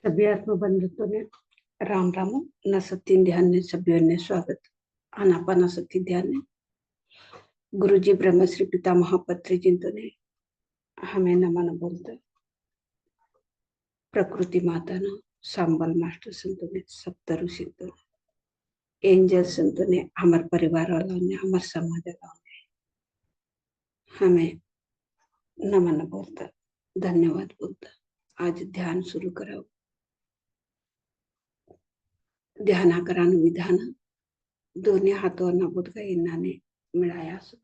सभी आत्मबंधुत्वों ने राम राम। नसती ध्यान ने सभी ने स्वागत। आनापानासक्ति ध्यान ने गुरुजी ब्रह्मश्री पितामह पत्री जिंतो ने हमें नमन बोलता। प्रकृति माता ने सांबल मास्टर संतों ने सप्तरु संतों ने एंजल संतों ने हमारे परिवार वालों ने हमारे समाज वालों ने हमें नमन बोलता, धन्यवाद बोलता। आज ध्यान शुरू कराओ। ध्यानाकरानु विधान दोन्ही हातांना बुडका इन्नाने मिळाया असो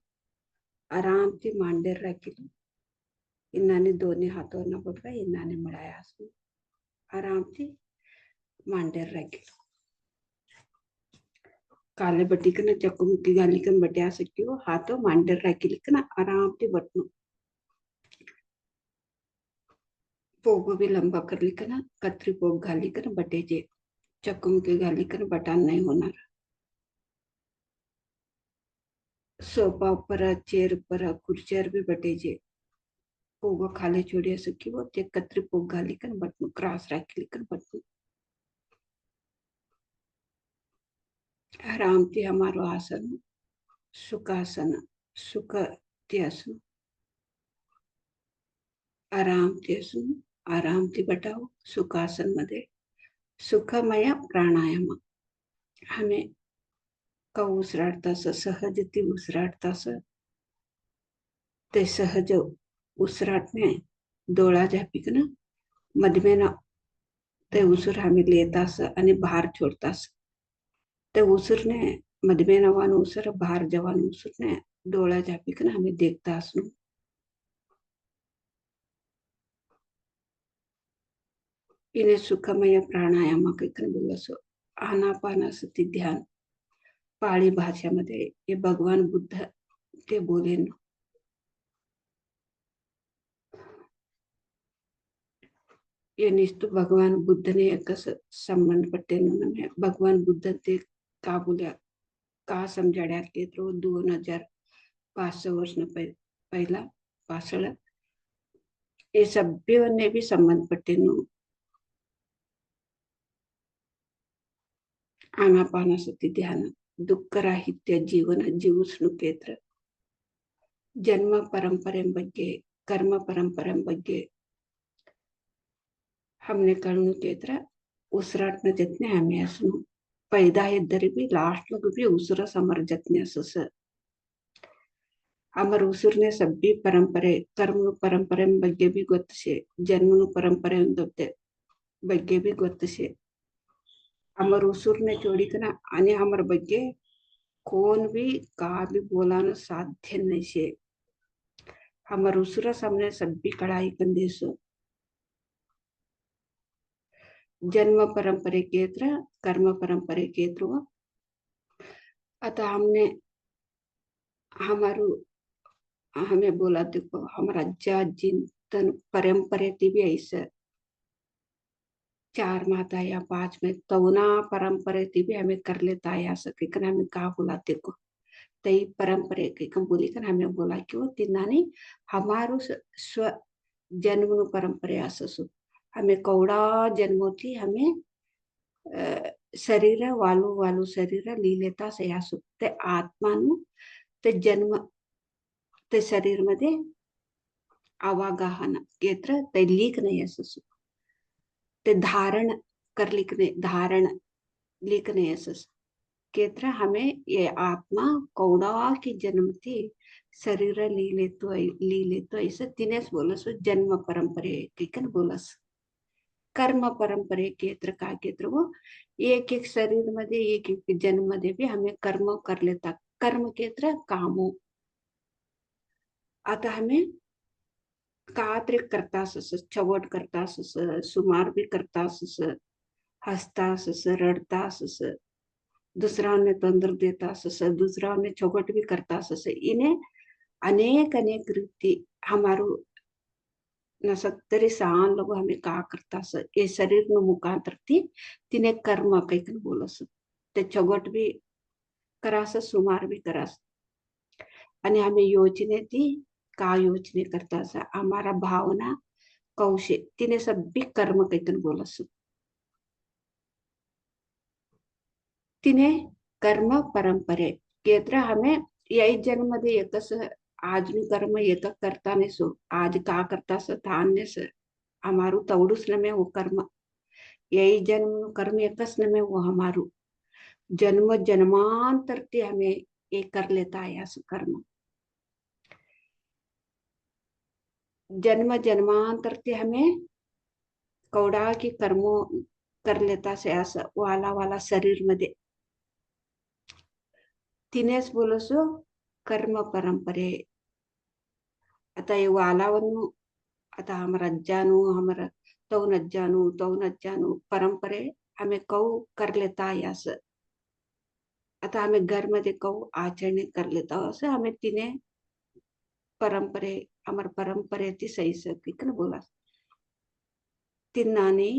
आराम से मांडेर राखील इन्नाने दोन्ही हातांना बुडका इन्नाने मिळाया असो आराम से मांडेर राखील काले बटी कना चकुमुकी गाली कन बटे आ सकती हो हाथों मांडेर राखील कना आराम से बटनो पोगो भी लंबा कर लिखना कतरी पोग गाली कन बटे जे चकुमुकी गाली कन बटान नहीं होणार सोफा पर चेयर पर खुर्चीवर भी बटे जे पोगो खाली छोड़ी सकी वो ते कतरी पोग गाली कन बटनो क्रॉस राखील कन बटनो आराम से हमारो आसन सुखासन सुख त्यासन आराम से बटाओ सुखासन मध्ये सुखमय प्राणायाम हमें का उसराडतास सहज ती उसराडतास ते सहज उसराटने डोळा झापिकन मधमेन ते उसर हमें लेतास आणि बाहेर छोडतास ते उसरने मधमेन वान उसर बाहेर जवान उसरने डोळा झापिकन हमें देखतास नु इन्हें सुखमय प्राणायाम कैकन बोलसो आनापानासती ध्यान पाळी भाषेमध्ये हे भगवान बुद्ध ते बोलेन ये निस्तु भगवान बुद्ध ने कस संबंध पट्टे में भगवान बुद्ध ते का बोल्या का समझाड्या के तो 2500 वर्ष पहला पासळ ये सभ्य ने भी संबंध पट्टे आनापानासती ध्यान दुःखराहित्य जीवन जीवस्नु केत्र जन्म परंपरे ಬಗ್ಗೆ कर्म परंपरे ಬಗ್ಗೆ हमने करणु केत्र उसराटन जतने हमें असनु पैदा इद्धरी भी लास्ट लग भी उसरा समर जतने असस अमर उसरने सभी परंपरे कर्म परंपरे ಬಗ್ಗೆ भी ಗೊತ್ತಸೆ जन्म परंपरे ಬಗ್ಗೆ भी ಗೊತ್ತಸೆ अमर उसरने छोड़ीकना आणि हमर ಬಗ್ಗೆ कौन भी का भी बोलाना साध्य नहीं से हमर उसरा सामने सभी कड़ाई कंदेसो जन्म परंपरे केत्र कर्म परंपरे केत्र अतः हमने हमारू हमें बोला देखो हमारा अज्जा जिन परंपरे भी ऐसा 4 माता या 5 में तवना परंपरे भी हमें कर लेता है ऐसा कहकर हमें कहा बोला देखो तई परंपरे के बोली कर हमें बोला कि वो तिनानी हमारो स्व जन्म परंपरे अससु हमें कौड़ा जन्मोती हमें शरीर वालू वालू शरीर ली लेता से असु ते आत्मानु ते जन्म ते शरीर मध्ये आवागहन केत्र ते लीक नाही अससु ते धारण कर धारण लिख नहीं असस केत्र हमें ये आत्मा कौड़ा की जन्मती शरीर ली लेतो ऐसे तिनेस बोलस जन्म परंपरे केकन बोलस कर्म परंपरे केत्र का केत्र वो एक एक शरीर मध्ये एक एक जन्म मध्ये भी हमें कर्म कर लेता कर्म केत्र कामो आता हमें कात्र करता सस छवट करता सस सुमार भी करता सस हसता सस रडता सस दूसरा ने तंत्र देता सस दूसरा ने छवट भी करता सस इन्हें अनेक अनेक रीति हमारो न 70 साल लोग हमें का करता स ये शरीर न मुखांतर थी तिने कर्म कैकन बोलस ते छवट भी करास सुमार भी करास आणि हमें योजने ती का योजने करता सा हमारा भावना कौशे तिने सभी कर्म कैकन बोलस तिने कर्म परंपरे केत्र हमें यही जन्म मध्ये एकच આજનું કર્મ એક કરતા ને શું આજ કા કરતા સ થાન્ય સ અમારું તવડું જ નમે હું કર્મ यही जन्म कर्म एकच नमे वो हमारू जन्म जन्मांतर ते हमें ये कर लेता है ऐसा कर्म जन्म जन्मांतर ते हमें कौडा की कर्मो कर लेता से असं वाला वाला शरीर मध्ये तिनेच बोलसो कर्म परंपरे आता ये वालाವನ್ನು आता हमारा जानू हमारा तौन जानू परंपरे हमें कौ कर लेता है असं आता हमें घर मध्ये कौ आचरणे कर लेता असं हमें तिने परंपरे अमर परंपरे ती सही सकती ना बोला तिन्नाने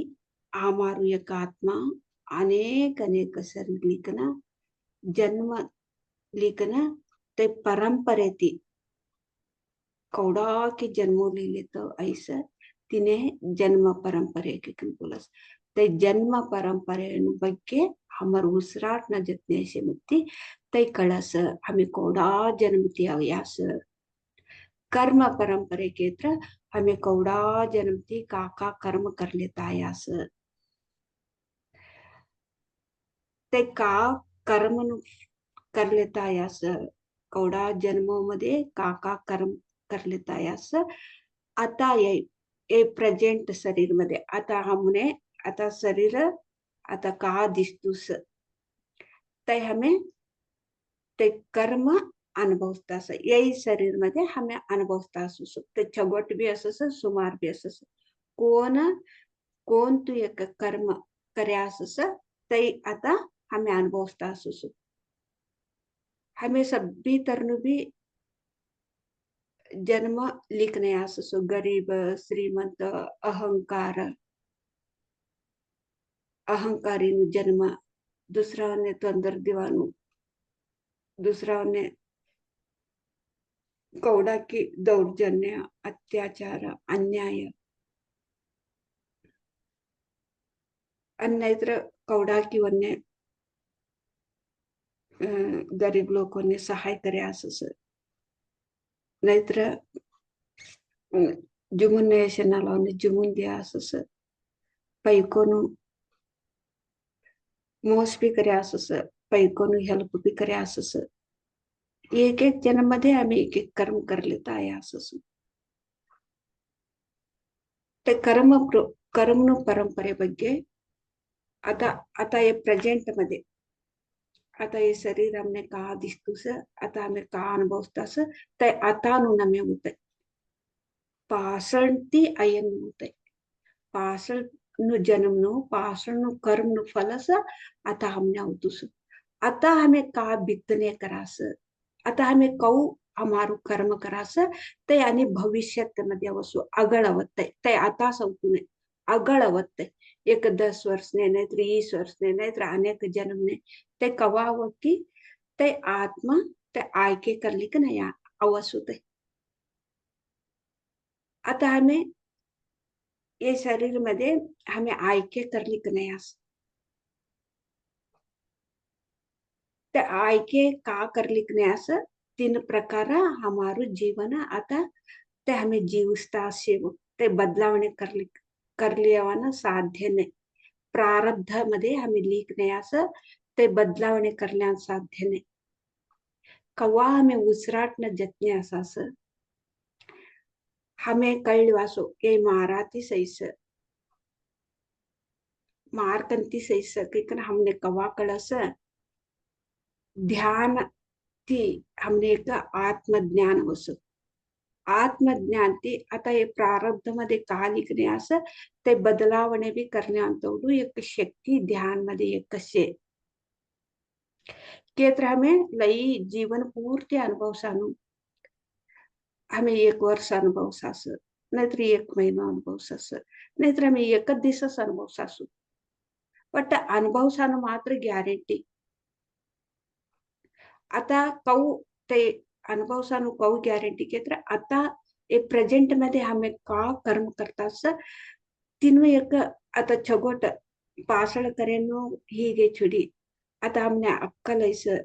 आमारू एक आत्मा अनेक अनेक शरीर लिखना जन्म लिखना ते परंपरेती कौडा की जन्मो लिहिले तर ऐसा तिने जन्म परंपरे की बोलस ते जन्म परंपरे ಬಗ್ಗೆ हमर उसराट न जतने से मुक्ति ते कळस हमें कौडा जन्मती अयास कर्म परंपरे के तरह हमें कौडा जन्मती काका कर्म कर लेता यास ते का कर्म कर लेता यास कौडा जन्मामध्ये काका कर्म कर लेता यास आता ये प्रेझेंट शरीर मध्ये आता हमने आता शरीर आता का दिसतोस ते हमें ते कर्म अनुभवता यही शरीर मध्ये हमें अनुभवता असू शकते छगोट भी असं सुमार भी असं कोण कोण तू एक कर्म कर्यास ते आता हमें अनुभवता असू शकते हमें सभी तरनु भी जन्म लिखने असो गरीब श्रीमंत अहंकार अहंकारीनु जन्म दुसराने तंदर दिवानु दुसराने कौडा की दौर्जन्य अत्याचार अन्याय अन्यत्र कौडा की वन्य गरीब लोगों ने सहाय करे असं नाहीतर जुमून नेशनला जुमून द्या असं पैकोनु मोस भी करे असं पैकोनु हेल्प भी करे असं एक एक जन्म मध्ये आम्ही एक एक कर्म कर लेता आहे असं ते कर्म परंपरे ಬಗ್ಗೆ आता आता ये प्रेझेंट मध्ये आता ये शरीर हमने कहा दिसतोस आता हमें कहा अनुभवतास ते आता नमे होत पासळती अयन होत पासळ नु जन्म नु पासळ नु कर्म नु फलस आता हमने होतोस आता हमें का बितने करास आता हमें कौ हमारू कर्म करास ते आणि भविष्यात मध्ये वसू अगळवत ते आता सौतून अगळवत एक 10 वर्ष ने नाही 30 वर्ष ने नाही अनेक जन्म ने ते कवाव की ते आत्मा ते आयके करली की नाही अवस होते आता हमें ये शरीर मध्ये हमें आयके करली की नाही असं ते आयके का करली की नाही असं 3 प्रकार हमारू जीवन आता ते हमें जीवस्ता शेव ते बदलावणे करलियावाना साध्य नाही प्रारब्ध मध्ये हमें लीक नाही असं ते बदलावणे करण्या साध्य नाही कवा हमें उसराट न जतने असं हमें कळली वासो ये माराती सैस मारकंती सैस कि हमने कवा कळस ध्यान ती हमने एक आत्मज्ञान वस आत्मज्ञान ती आता हे प्रारब्ध मध्ये का लिखणे असं ते बदलावणे बी करण्यातोडू एक शक्ती ध्यान मध्ये एक शे केत्र हमें लई जीवन पूर्ति अनुभव सानू हमें 1 वर्ष अनुभव सास नाहीतर 1 महिना अनुभव सास नाहीतर हमें 1 दिवस अनुभव सासू बट अनुभव सानू मात्र गॅरंटी आता कौ ते अनुभव सानू कौ गॅरंटी केत्र आता एक प्रेझेंट मध्ये हमें का कर्म करतास तिनु एक आता छगोट पासळ करेनो ಹೀಗೆ ಚುಡಿ आता हमने अक्कल ऐसे,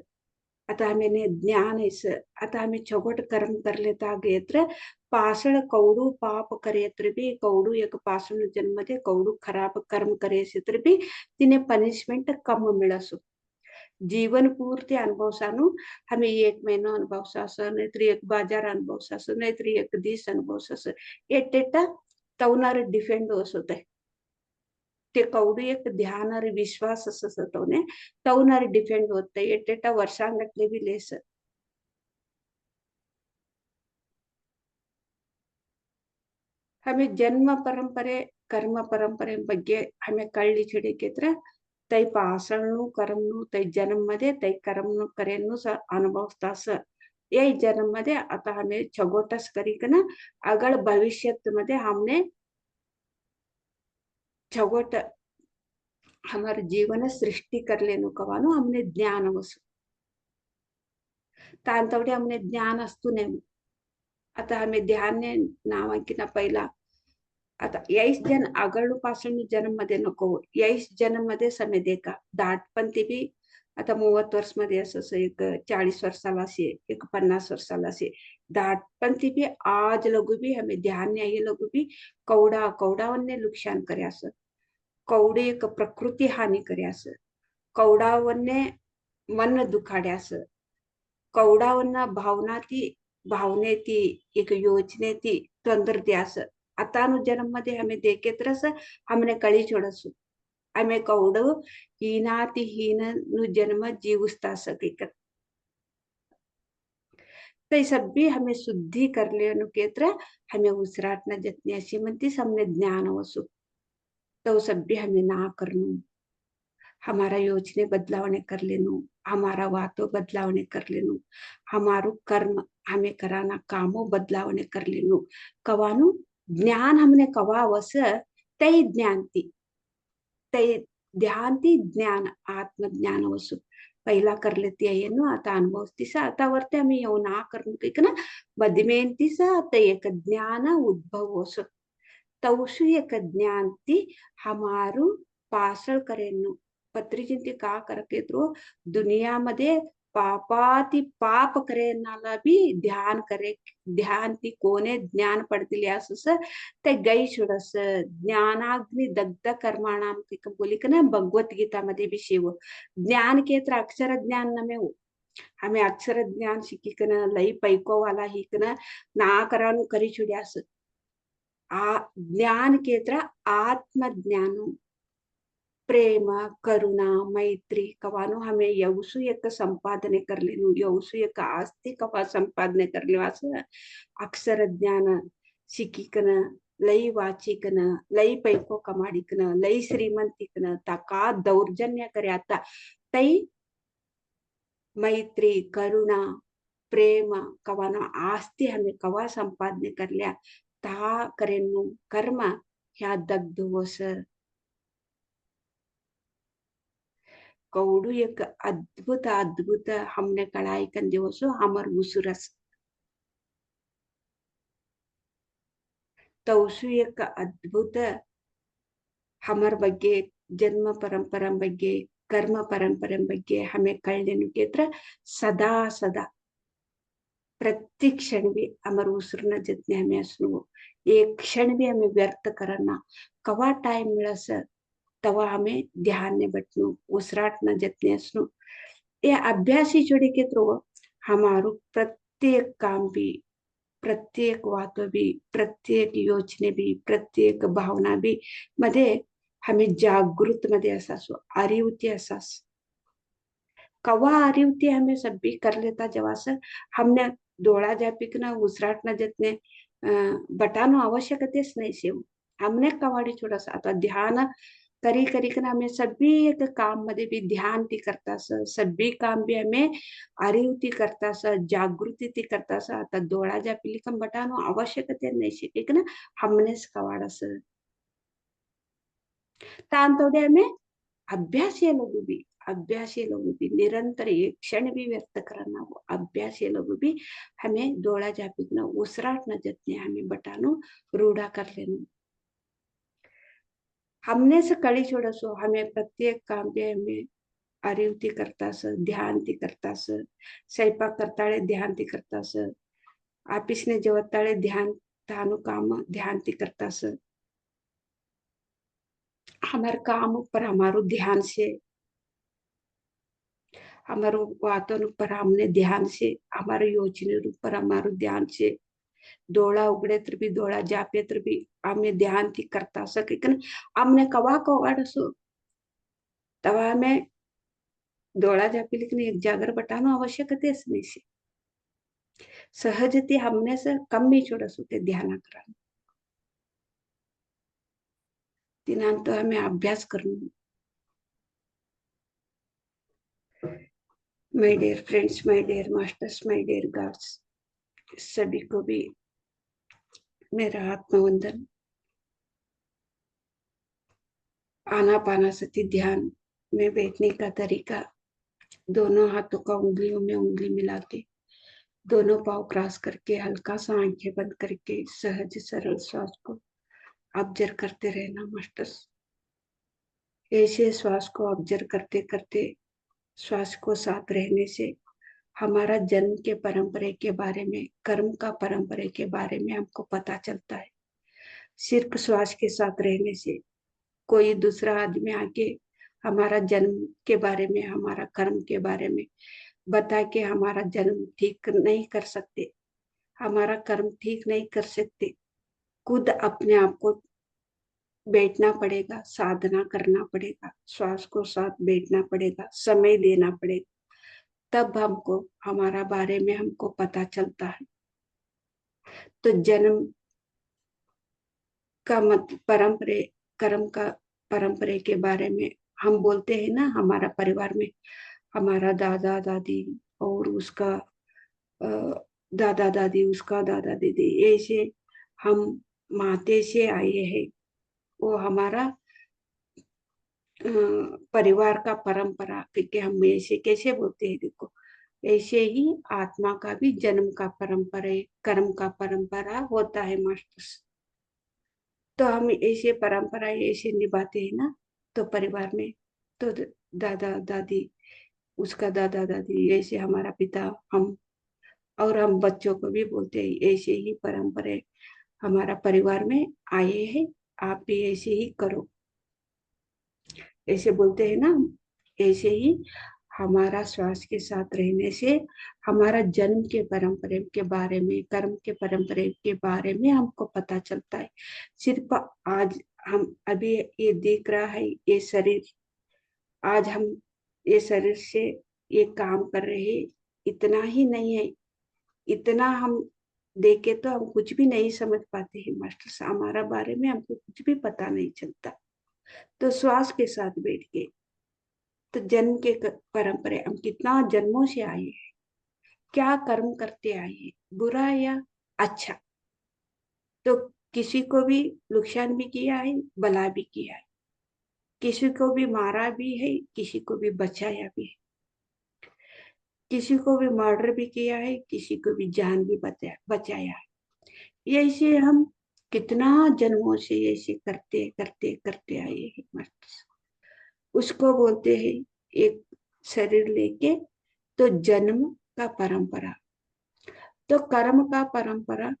आता हमें ज्ञान ऐसे, आता हमें छोगोट कर्म कर लेता गेत्र पाषण कौडू पाप करेत्र भी कौडू एक पाषण जन्म दे कौडू खराब कर्म करे भी तिने पनिशमेंट कम मिळसो जीवन पूर्ती अनुभवसानु हमें एक महीना अनुभवसासं नाहीतर एक बाजार अनुभवसासं नाहीतर एक दिस अनुभवसासं एटेटा तवनार डिफेंड होते ते कौडू एक ध्यान विश्वास असतोने तवनार डिफेंड होते एटेटा वर्षांगटले भी लेस हमें जन्म परंपरे कर्म परंपरे ಬಗ್ಗೆ हमें कळली छिಡಿಕೆತ್ರ तै पासळनु कर्मनु तै जन्म मध्ये तै कर्मनु करेनु स अनुभवतास ये जन्म मध्ये आता हमें छगोटस करीकन अगळ भविष्यत मध्ये हमने छगोट हमारे जीवन सृष्टि कर लेनु कवानु हमने ज्ञान वसु तांतवडे हमने ज्ञान असतो ने आता हमें ध्यान ने नावांकिना पहिला आता 21 जन आगळपासून जन्म मध्ये नको 21 जन्म मध्ये समय देखा दाट पण ते बी आता 30 वर्ष मध्ये असं एक 40 वर्षाला असे एक 50 वर्षाला असे दाट पण ते बी आज लगू भी हमें ध्यान न्याय लगू भी कौडा कौडावन्ने नुकसान करे असं कौडे एक प्रकृती हानी करे असं कौडावन्ने मन दुखाडे असं कौडावन्ना भावना ती भावने ती एक योजने ती तंत्र ती असं आता जन्म मध्ये हमें देखे तरस हमने कळी छोड़सु हमें कौड़ हीनाति हीन नु जन्म जीवस्ता सके तो सब भी हमें शुद्धि कर ले अनुकेत्र हमें उसराट न जतने ऐसी मनती हमने ज्ञान वसु तो सब भी हमें ना करनु हमारा योजने बदलावने कर लेनु हमारा वातो बदलावने कर लेनु हमारो कर्म हमें कराना कामो बदलावने कर लेनु कवानु ज्ञान हमने कवा वस तै ज्ञानती तै ध्यानती ज्ञान आत्मज्ञान वसु पहिला कर लेती है येनु आता अनुभवतीस आता वरते आम्ही येऊ ना करून ना मधमेंतीस आता एक ज्ञान उद्भव वसु तवसु एक ज्ञानती हमारू पासळ करेनु पत्रिचिंती का करके तो दुनिया मध्ये पापाती पाप करेनाला भी ध्यान करे ध्यान ती कोणे ज्ञान पडतील असस ते गै छुडस ज्ञानाग्नि दग्ध कर्माणाम ती बोली ना भगवत गीता मध्ये भी शिव ज्ञान के तर अक्षर ज्ञान न में हो हमें अक्षर ज्ञान शिकिकन लई पैको वाला हिकन ना करानु करी छुड्यास आ ज्ञान के तर आत्म ज्ञान प्रेम करुणा मैत्री कवानु हमें यवसु एक संपादने कर लेनु यवसु एक आस्ती कवा संपादने कर लेवास अक्षर ज्ञान शिकिकन लई वाचिकन लई पैको कमाडिकन लई श्रीमंतिकन तका दौर्जन्य करे आता तई मैत्री करुणा प्रेम कवाना आस्ती हमें कवा संपादने कर लिया ता करेनु कर्म ह्या दग्ध वस कौडू एक अद्भुत अद्भुत हमने कड़ाई कन दिवसो हमर उಸುರಸ್ तौसु एक अद्भुत हमर ಬಗ್ಗೆ जन्म परंपरा ಬಗ್ಗೆ कर्म परंपरा ಬಗ್ಗೆ हमें कळलेनु केत्र सदा सदा प्रत्येक क्षण भी हमर उசுरನ जितने हमें असनु एक क्षण भी हमें व्यर्थ करना कवा टाइम मिळस तवा हमें ध्यान ने बटनु उसराट न जतने असनु ये अभ्यासी जोड़े के थ्रू हमारो प्रत्येक काम भी प्रत्येक वातो भी प्रत्येक योजने भी प्रत्येक भावना भी मध्ये हमें जागृत मध्ये असासो अरिवती असास कवा अरिवती हमें सब भी कर लेता जवास हमने डोळा जापिक न उसराट न जतने बटानो आवश्यकतेच नाही सेव हमने कवाडी छोड़ा आता ध्यान करी करी कर हमें सभी एक काम मध्ये भी ध्यान ती करता सभी काम भी हमें अरिवती करता जागृती ती करता आता डोळा ज्या पिलिकम बटानो आवश्यकते नाही शिके ना हमनेच कवाडस तांतोडे हमें अभ्यास ये लोग भी निरंतर एक क्षण भी व्यक्त करना वो अभ्यास ये लोग भी हमें डोळा जापिकना उसराट न जतने हमें बटानो रूढ़ा कर लेना हमने से कड़ी छोड़ो सो हमें प्रत्येक काम पे हमें आरती ती करतास, ध्यान ती करतास, स्वयंपाक करताळे ध्यान ती करतास, ऑफिसने जेवताळे ध्यान तानु काम ध्यान ती करतास। हमारे काम पर हमारो ध्यान से, हमारो बातों पर हमने ध्यान से, हमारे योजने पर हमारो ध्यान से, डोळा उघडे तर भी डोळा जापे तर भी आम्ही ध्यान ती करता सके कन आमने कवा कवाडसो तवा हमें डोळा जापे लेकिन एक जागर बटानो आवश्यकतेच नहीं से सहजते हमने से कम नहीं छोड़सो ते ध्यान करा तिनान तो हमें अभ्यास करना। My dear friends, my dear masters, my dear guards, सभी को भी मेरा आत्मवंदन। आनापानासति ध्यान में बैठने का तरीका, दोनों हाथों का उंगलियों में उंगली मिला के दोनों पाँव क्रॉस करके हल्का सा आंखें बंद करके सहज सरल श्वास को ऑब्जर्व करते रहना मास्टर्स। ऐसे श्वास को ऑब्जर्व करते करते श्वास को साथ रहने से हमारा जन्म के परंपरा के बारे में, कर्म का परंपरा के बारे में हमको पता चलता है। सिर्फ श्वास के साथ रहने से कोई दूसरा आदमी आके हमारा जन्म के बारे में, हमारा कर्म के बारे में बता के हमारा जन्म ठीक नहीं कर सकते, हमारा कर्म ठीक नहीं कर सकते। खुद अपने आप को बैठना पड़ेगा, साधना करना पड़ेगा, श्वास को साथ बैठना पड़ेगा, समय देना पड़ेगा, तब हमको हमारा बारे में हमको पता चलता है। तो जन्म का मत परंपरे, कर्म का परंपरे के बारे में हम बोलते हैं ना, हमारा परिवार में हमारा दादा दादी और उसका दादा दादी, उसका दादा दादी, ऐसे हम माते से आए हैं। वो हमारा परिवार का परंपरा, क्योंकि हम ऐसे कैसे बोलते हैं, देखो ऐसे ही आत्मा का भी जन्म का परंपरा, कर्म का परंपरा होता है मास्टर्स। तो हम ऐसे परंपरा ऐसे निभाते हैं ना, तो परिवार में तो दादा दादी, उसका दादा दादी, ऐसे हमारा पिता, हम और हम बच्चों को भी बोलते हैं ऐसे ही परंपरा हमारा परिवार में आए हैं, आप भी ऐसे ही करो, ऐसे बोलते हैं ना। ऐसे ही हमारा श्वास के साथ रहने से हमारा जन्म के परंपरा के बारे में, कर्म के परंपरा के बारे में हमको पता चलता है। सिर्फ आज हम अभी ये देख रहा है, ये शरीर, आज हम ये शरीर से ये काम कर रहे हैं, इतना ही नहीं है, इतना हम देखे तो हम कुछ भी नहीं समझ पाते हैं मास्टर, हमारा बारे में हमको कुछ भी पता नहीं चलता। तो श्वास के साथ बैठ के, तो जन्म के परंपरा हम कितना जन्मों से आए हैं, क्या कर्म करते आए हैं, बुरा या अच्छा, तो किसी को भी नुकसान भी किया है, भला भी किया है, किसी को भी मारा भी है, किसी को भी बचाया भी है, किसी को भी मर्डर भी किया है, किसी को भी जान भी बचाया है। ऐसे हम कितना जन्मों से ऐसे करते करते करते आए हैं मास्टर। उसको बोलते हैं एक शरीर लेके तो जन्म का परंपरा, तो कर्म का परंपरा,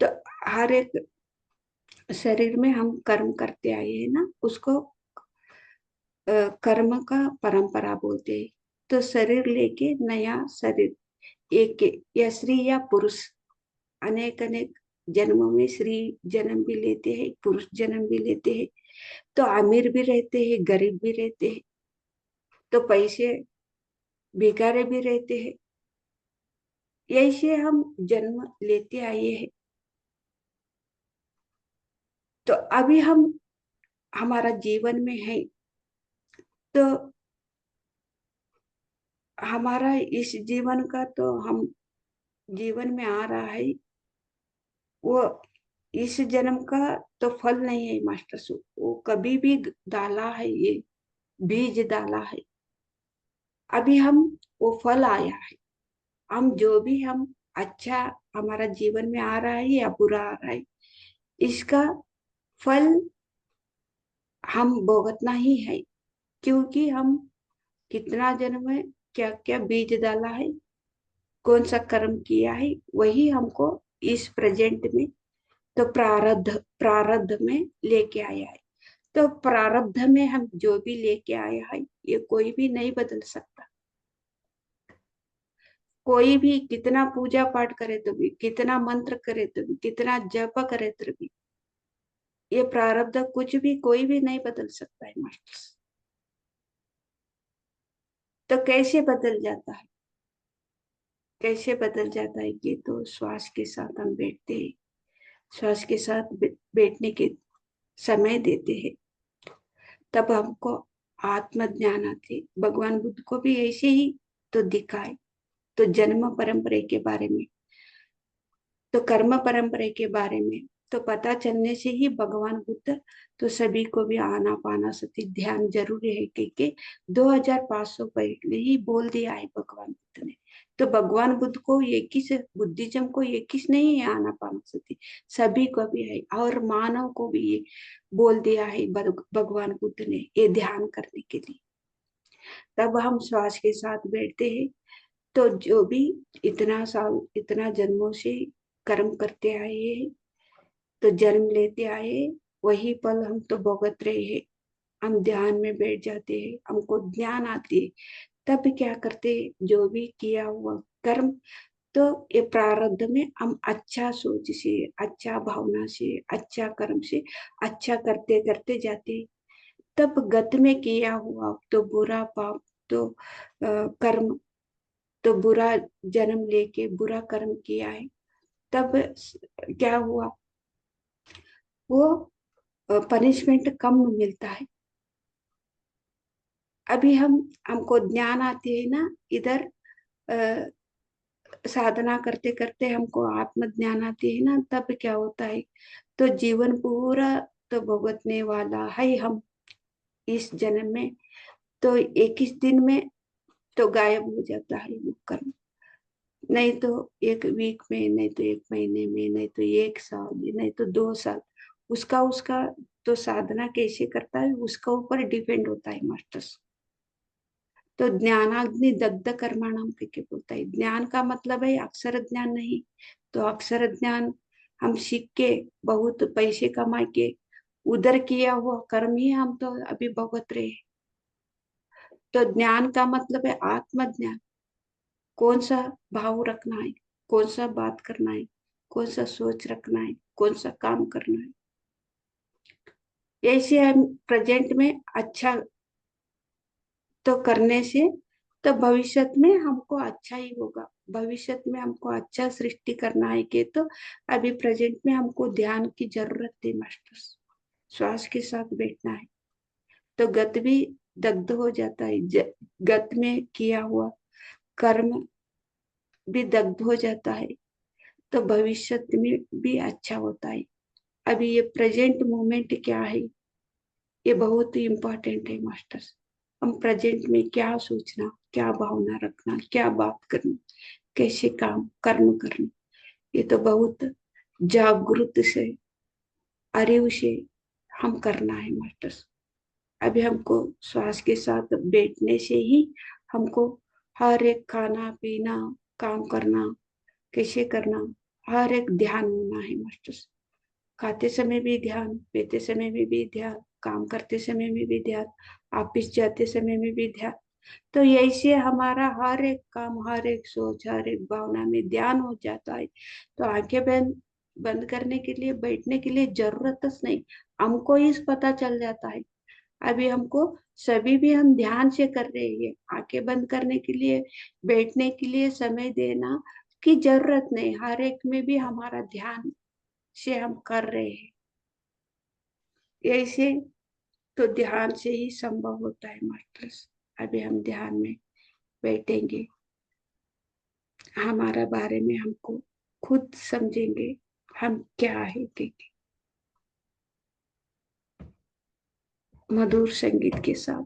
तो हर एक शरीर में हम कर्म करते आए हैं ना, उसको कर्म का परंपरा बोलते हैं। तो शरीर लेके नया शरीर, एक या स्त्री या पुरुष, अनेक अनेक जन्मों में स्त्री जन्म भी लेते हैं, पुरुष जन्म भी लेते हैं, तो अमीर भी रहते हैं, गरीब भी रहते हैं, तो पैसे भिखारी भी रहते हैं। ऐसे हम जन्म लेते आए हैं। तो अभी हम हमारा जीवन में है, तो हमारा इस जीवन का तो हम जीवन में आ रहा है, वो इस जन्म का तो फल नहीं है मास्टर सु, वो कभी भी डाला है, ये बीज डाला है, अभी हम वो फल आया है। हम जो भी हम अच्छा हमारा जीवन में आ रहा है या बुरा आ रहा है, इसका फल हम भुगतना ही है, क्योंकि हम कितना जन्म है, क्या क्या बीज डाला है, कौन सा कर्म किया है, वही हमको इस प्रेजेंट में, तो प्रारब्ध प्रारब्ध में लेके आया है। तो प्रारब्ध में हम जो भी लेके आया है, ये कोई भी नहीं बदल सकता। कोई भी कितना पूजा पाठ करे तो भी, कितना मंत्र करे तो भी, कितना जप करे तो भी, ये प्रारब्ध कुछ भी कोई भी नहीं बदल सकता है मास्टर्स। तो कैसे बदल जाता है, कैसे बदल जाता है, ये तो श्वास के साथ हम बैठते हैं, श्वास के साथ बैठने के समय देते हैं, तब हमको आत्मज्ञान आते। भगवान बुद्ध को भी ऐसे ही तो दिखाए। तो जन्म परंपरा के बारे में, तो कर्म परंपरा के बारे में तो पता चलने से ही भगवान बुद्ध तो सभी को भी आना पाना सती ध्यान जरूरी है, क्योंकि 2500 पहले ही बोल दिया है भगवान बुद्ध ने। तो भगवान बुद्ध को ये किस, बुद्धिज्म को ये किस नहीं है आना पाना सती, सभी को भी है, और मानव को भी ये बोल दिया है भगवान बुद्ध ने, ये ध्यान करने के लिए। तब हम श्वास के साथ बैठते हैं। तो जो भी इतना साल, इतना जन्मों से कर्म करते आए हैं, तो जन्म लेते आए, वही पल हम तो भुगत रहे हैं। हम ध्यान में बैठ जाते हैं, हमको ज्ञान आती है, तब क्या करते, जो भी किया हुआ कर्म, तो ये प्रारब्ध में हम अच्छा सोच से, अच्छा भावना से, अच्छा कर्म से, अच्छा करते करते जाते। तब गत में किया हुआ तो बुरा पाप, तो कर्म, तो बुरा जन्म लेके बुरा कर्म किया है, तब क्या हुआ, वो पनिशमेंट कम मिलता है। अभी हमको ज्ञान आती है ना, इधर अ, साधना करते करते हमको आत्मज्ञान आती है ना, तब क्या होता है, तो जीवन पूरा तो भुगतने वाला है हम इस जन्म में, तो 21 दिन में तो गायब हो जाता है वो कर्म। नहीं तो एक वीक में, नहीं तो एक महीने में, नहीं तो एक साल, नहीं तो 2 साल, उसका उसका तो साधना कैसे करता है उसका ऊपर डिपेंड होता है मास्टर्स। तो ज्ञानाग्नि दग्ध कर्माणाम करके बोलता है। ज्ञान का मतलब है अक्षर ज्ञान नहीं। तो अक्षर ज्ञान हम सीख के बहुत पैसे कमा के उधर किया हुआ कर्म ही हम तो अभी भुगत रहे हैं। तो ज्ञान का मतलब है आत्मज्ञान, कौन सा भाव रखना है, कौन सा बात करना है, कौन सा सोच रखना है, कौन सा काम करना है। ऐसे हम प्रेजेंट में अच्छा तो करने से, तो भविष्य में हमको अच्छा ही होगा। भविष्य में हमको अच्छा सृष्टि करना है कि, तो अभी प्रेजेंट में हमको ध्यान की जरूरत है मास्टर्स। श्वास के साथ बैठना है, तो गत भी दग्ध हो जाता है, गत में किया हुआ कर्म भी दग्ध हो जाता है, तो भविष्य में भी अच्छा होता है। अभी ये प्रेजेंट मोमेंट क्या है, ये बहुत ही इम्पोर्टेंट है मास्टर्स। हम प्रेजेंट में क्या सोचना, क्या भावना रखना, क्या बात करना, कैसे काम कर्म करना, ये तो बहुत जागरूक से, अरिव से हम करना है मास्टर्स। अभी हमको श्वास के साथ बैठने से ही हमको हर एक खाना पीना, काम करना, कैसे करना, हर एक ध्यान होना है मास्टर्स। खाते समय भी ध्यान, पीते समय में भी ध्यान, काम करते समय में भी ध्यान, ऑफिस जाते समय में भी ध्यान। तो ऐसे हमारा हर एक काम, हर एक सोच, हर एक भावना में ध्यान हो जाता है। तो आंखें बंद बंद करने के लिए, बैठने के लिए जरूरत नहीं, हमको ही पता चल जाता है। अभी हमको सभी भी हम ध्यान से कर रहे हैं, आंखें बंद करने के लिए, बैठने के लिए समय देना की जरूरत नहीं, हर एक में भी हमारा ध्यान से हम कर रहे हैं। ऐसे तो ध्यान से ही संभव होता है मास्टर्स। अभी हम ध्यान में बैठेंगे, हमारा बारे में हमको खुद समझेंगे, हम क्या है देखें, मधुर संगीत के साथ।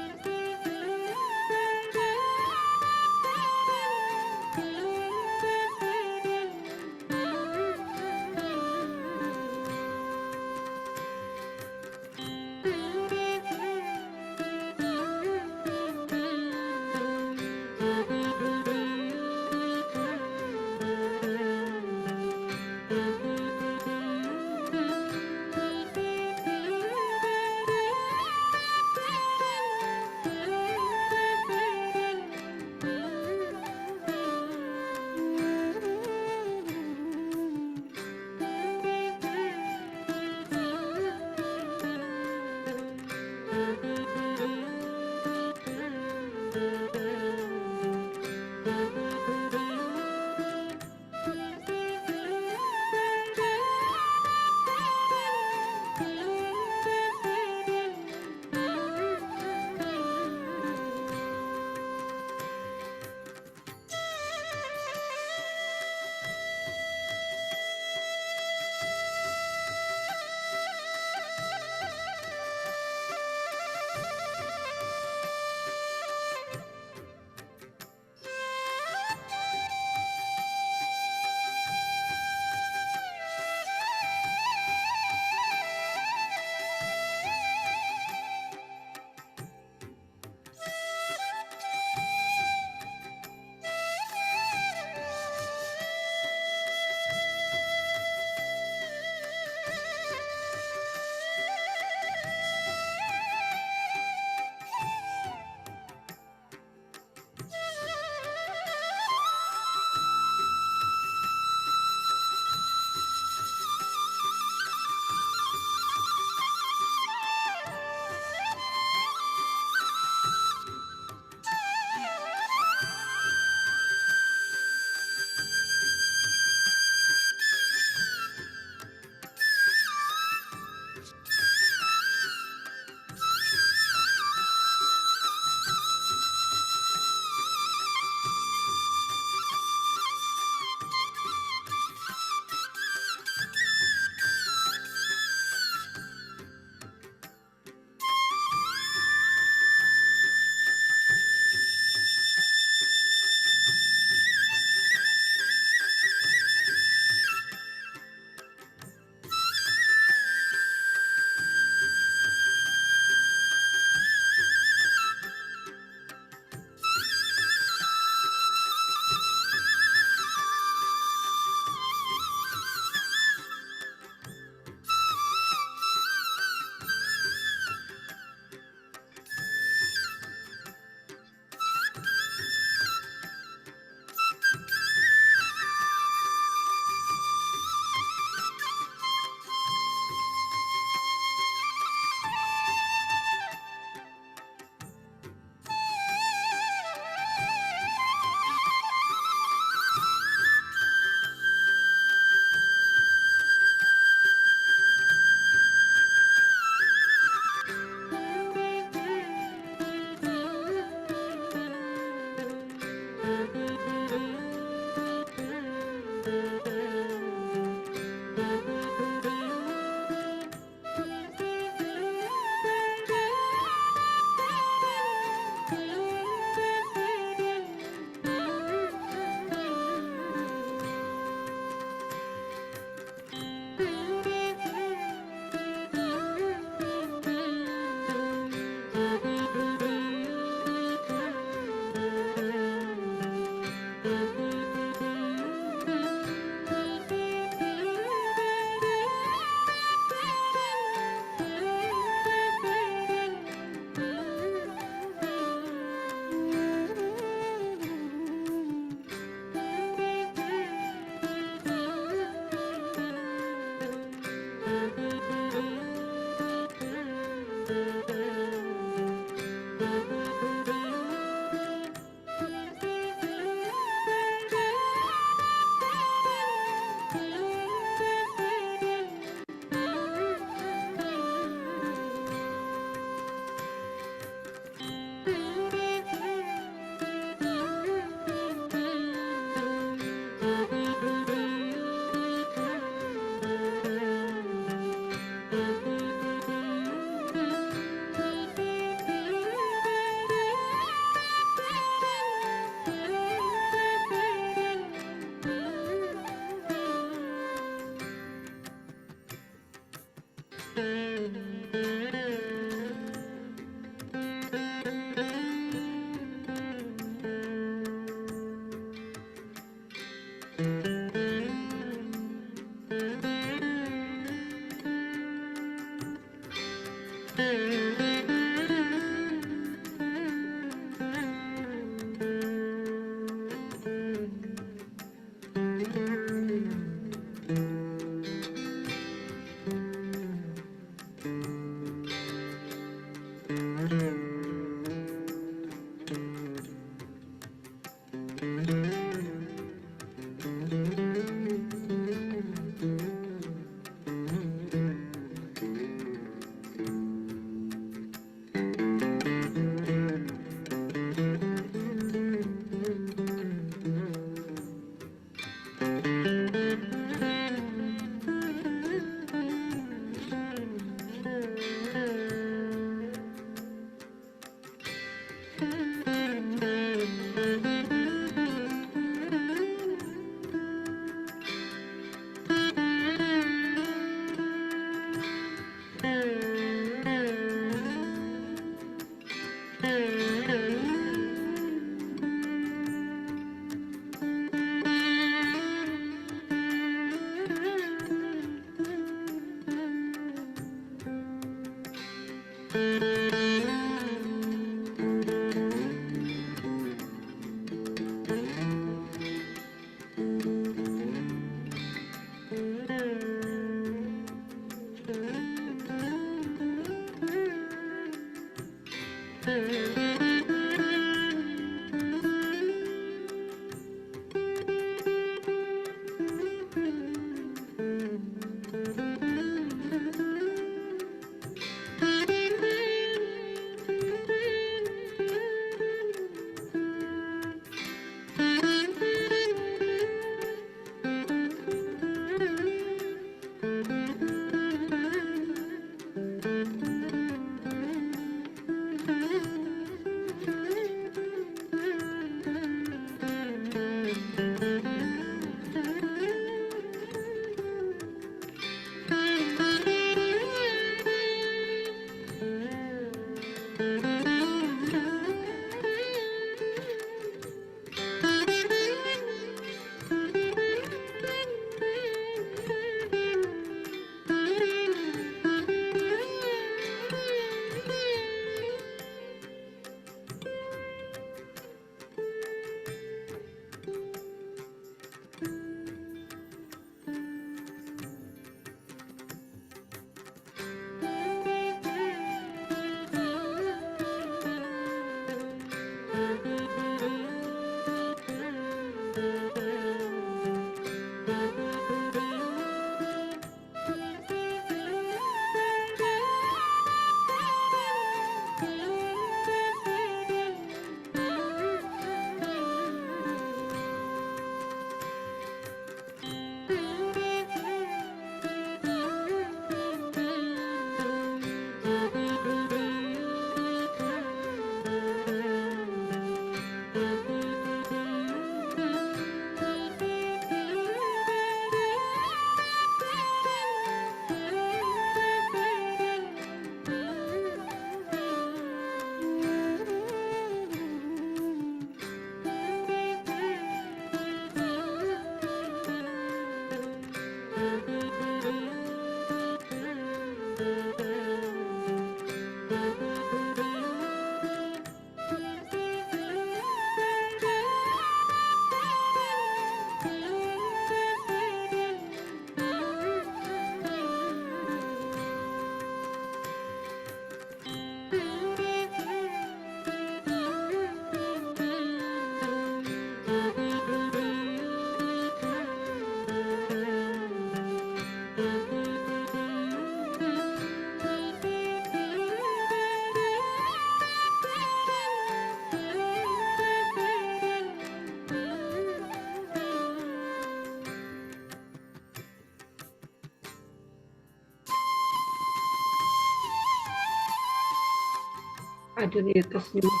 अजून एकच निमिष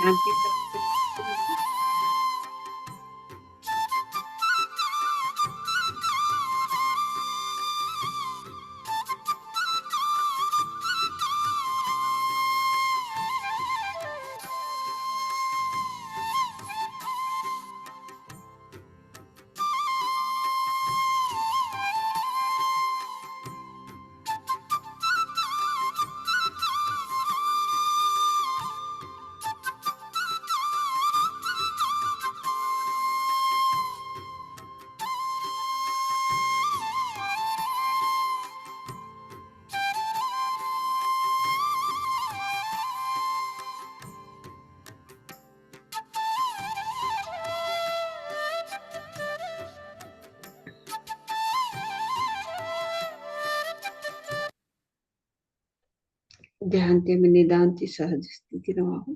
ध्यान की तरफ से ध्यान में निदान की सहज स्थिति रहो।